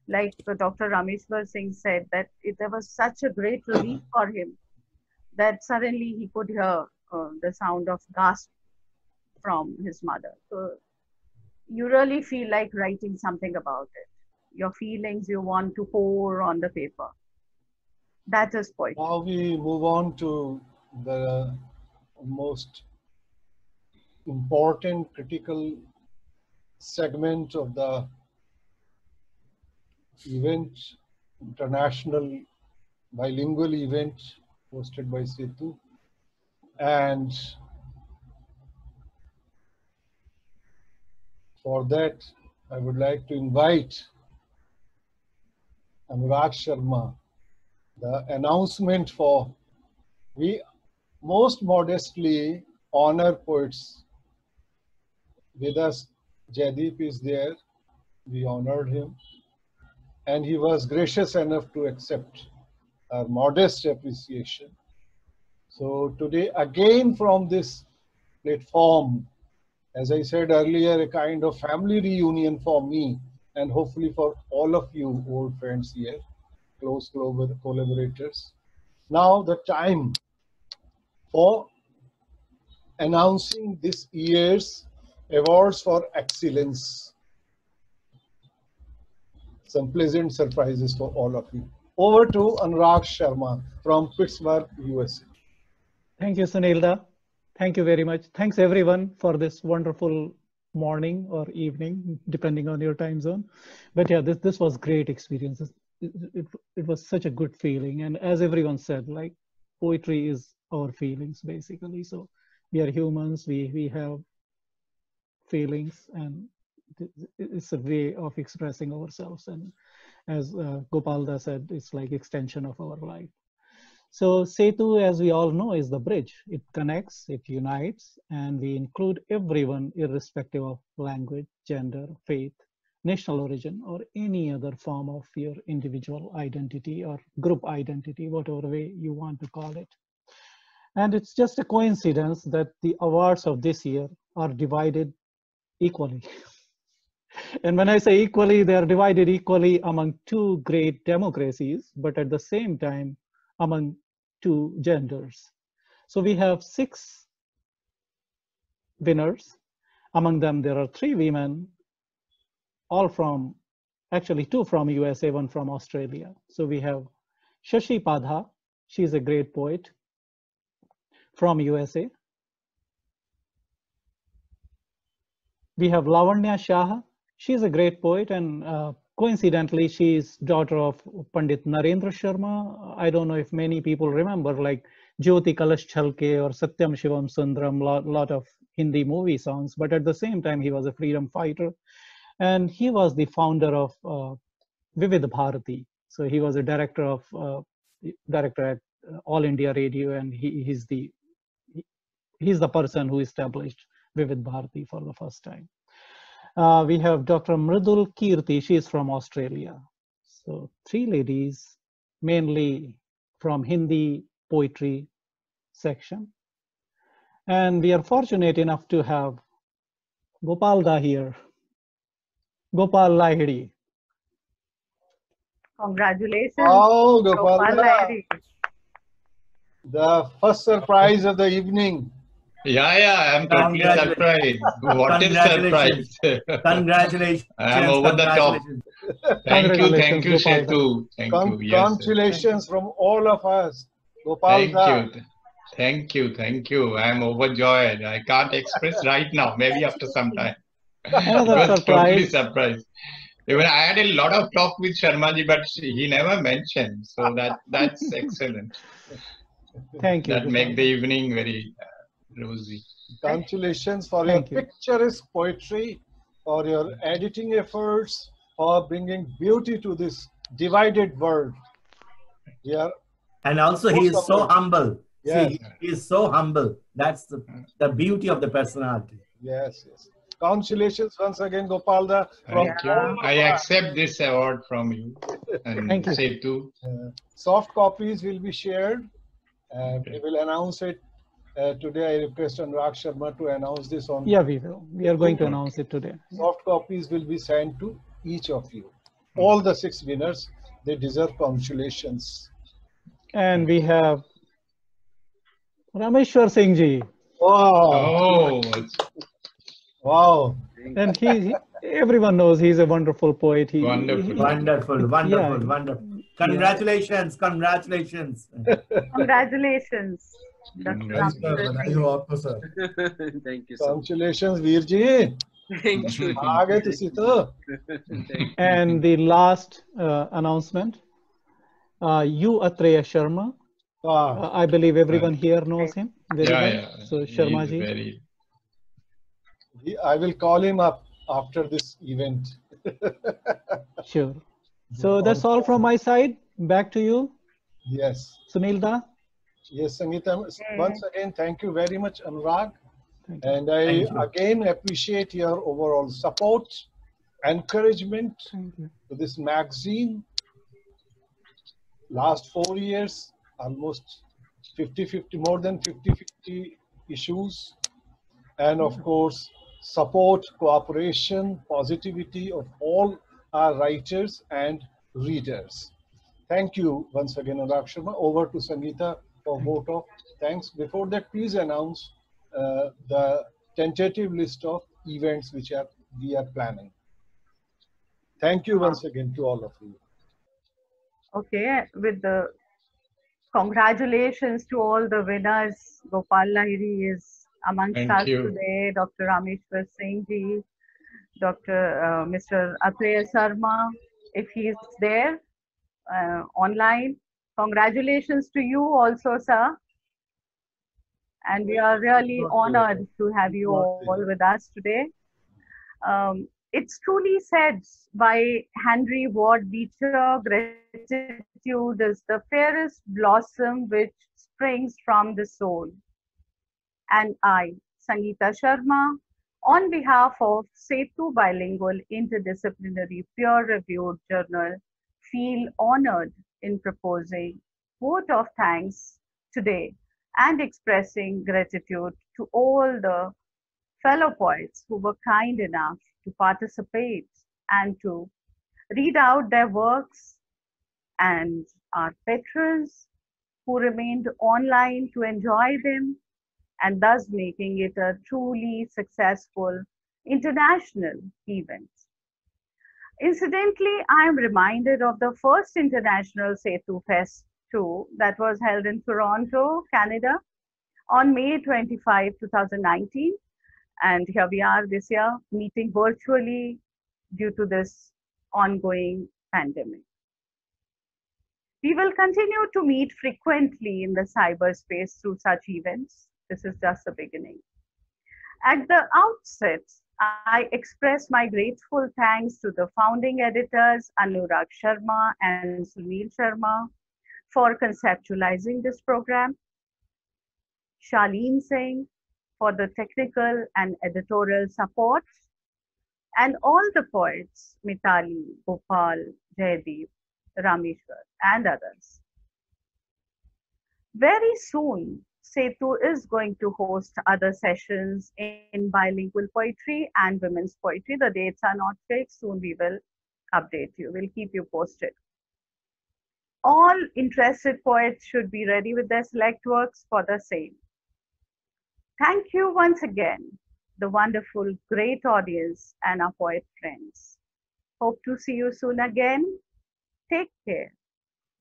Like Dr. Rameshwar Singh said, that there was such a great relief for him that suddenly he could hear the sound of gasp from his mother. So you really feel like writing something about it. Your feelings you want to pour on the paper. That is poetry. Now we move on to the most important critical segment of the event, international bilingual event hosted by Setu. And for that, I would like to invite Anurag Sharma. The announcement for, we most modestly honor poets. With us, Jaideep is there. We honored him. And he was gracious enough to accept our modest appreciation. So today, again from this platform, as I said earlier, a kind of family reunion for me and hopefully for all of you old friends here, close collaborators. Now the time for announcing this year's awards for excellence. Some pleasant surprises for all of you. Over to Anurag Sharma from Pittsburgh, USA. Thank you, Sunilda. Thank you very much. Thanks everyone for this wonderful morning or evening, depending on your time zone. But yeah, this was great experience. It was such a good feeling. And as everyone said, like poetry is our feelings basically. So we are humans, we have feelings, and it's a way of expressing ourselves. And as Gopalda said, it's like extension of our life. So Setu, as we all know, is the bridge. It connects, it unites, and we include everyone irrespective of language, gender, faith, national origin, or any other form of your individual identity or group identity, whatever way you want to call it. And it's just a coincidence that the awards of this year are divided equally. And when I say equally, they are divided equally among two great democracies, but at the same time, among two genders. So we have 6 winners. Among them, there are 3 women, all from, actually 2 from USA, 1 from Australia. So we have Shashi Padha, she's a great poet from USA. We have Lavanya Shah, she's a great poet, and coincidentally, she is daughter of Pandit Narendra Sharma. I don't know if many people remember, like Jyoti Kalash Chalke or Satyam Shivam Sundaram, lot of Hindi movie songs. But at the same time, he was a freedom fighter, and he was the founder of Vivid Bharati. So he was a director at All India Radio, and he's the person who established Vivid Bharati for the first time. We have Dr. Mridul Kirti, she is from Australia. So 3 ladies, mainly from Hindi poetry section. And we are fortunate enough to have Gopalda here, Gopal Lahiri. Congratulations. Oh, Gopalda. Lahiri. The first surprise of the evening. Yeah, I'm totally surprised. What a surprise. Congratulations. I'm over the top. Thank you, Setu. Thank you. Yes, congratulations from all of us. Gopalda. Thank you. I'm overjoyed. I can't express right now, maybe after some time. Another surprise. Totally surprised. Even I had a lot of talk with Sharmaji, but he never mentioned. So that's excellent. Thank you. That make the Gopal. evening very rosy. Congratulations for your Thank you. picturesque poetry, for your editing efforts, for bringing beauty to this divided world. We are And also he is so humble. humble. Yes. See, he is so humble. That's the beauty of the personality. Yes, yes. Congratulations once again, Gopalda. From Thank you. all of I us. accept this award from you and Thank you. Setu. Soft copies will be shared, and Okay. we will announce it. Today, I request Anurag Sharma to announce this on. Yeah, we will. We are going to Okay. announce it today. Yeah. Soft copies will be sent to each of you. All the 6 winners, they deserve congratulations. And we have Rameshwar Singh ji. Wow. Oh, Wow. And everyone knows he's a wonderful poet. Wonderful. Wonderful, wonderful, Yeah. wonderful. Congratulations, congratulations. Congratulations, Dr. Congrats. Rameshwar Bhai Singh. ho aapko, sir. Thank you so much. Congratulations, Veerji. Thank you. Aage tusi to. Thank you. And the last announcement, you Atreya Sharma. Wow. I believe everyone here knows him very Yeah, well. yeah. So He's Sharma ji. very. I will call him up after this event. Sure. So that's all from my side. Back to you, Yes. Sunil Da. Yes, Sangeeta. Once again, thank you very much, Anurag. Thank you. And I Thank you. again appreciate your overall support, encouragement Thank you. to this magazine. Last 4 years, almost 50-50, more than 50-50 issues. And of course, support, cooperation, positivity of all our writers and readers. Thank you once again, Anurag Sharma. Over to Sangeeta for vote of thanks. Before that, please announce the tentative list of events which we are planning. Thank you once again to all of you. Okay, with the congratulations to all the winners. Gopal Lahiri is amongst Thank us you. today. Dr. Rameshwar Singh ji, Mr. Atreya Sharma, if he is there online. Congratulations to you also, sir. And we are really honored to have you all with us today. It's truly said by Henry Ward Beecher, gratitude is the fairest blossom which springs from the soul. And I, Sangeeta Sharma, on behalf of Setu Bilingual Interdisciplinary Peer-Reviewed Journal, feel honored in proposing vote of thanks today and expressing gratitude to all the fellow poets who were kind enough to participate and to read out their works, and our patrons who remained online to enjoy them, and thus making it a truly successful international event. Incidentally, I am reminded of the first International Setu Fest 2 that was held in Toronto, Canada on May 25, 2019. And here we are this year meeting virtually due to this ongoing pandemic. We will continue to meet frequently in the cyberspace through such events. This is just the beginning. At the outset, I express my grateful thanks to the founding editors Anurag Sharma and Sunil Sharma for conceptualizing this program, Shaleen Singh for the technical and editorial support, and all the poets, Mitali, Gopal, Jaydeep, Rameshwar, and others. Very soon, Setu is going to host other sessions in bilingual poetry and women's poetry. The dates are not fixed. Soon we will update you. We'll keep you posted. All interested poets should be ready with their select works for the same. Thank you once again, the wonderful, great audience and our poet friends. Hope to see you soon again. Take care.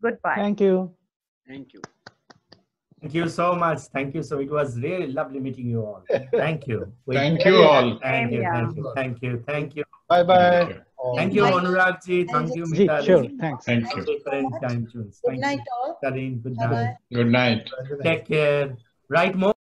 Goodbye. Thank you. Thank you. Thank you so much. Thank you. So it was really lovely meeting you all. Thank you. Thank you all. Thank you. Same Thank here. you. Thank you. Thank you. Bye-bye. Thank you. Thank you, Anurag ji. Thank you, Ji, Mitali. sure, thanks. Thank you. Different time tunes. Good Thank night you. all. Karin, good Bye-bye. night. Good night. Take care. Write more.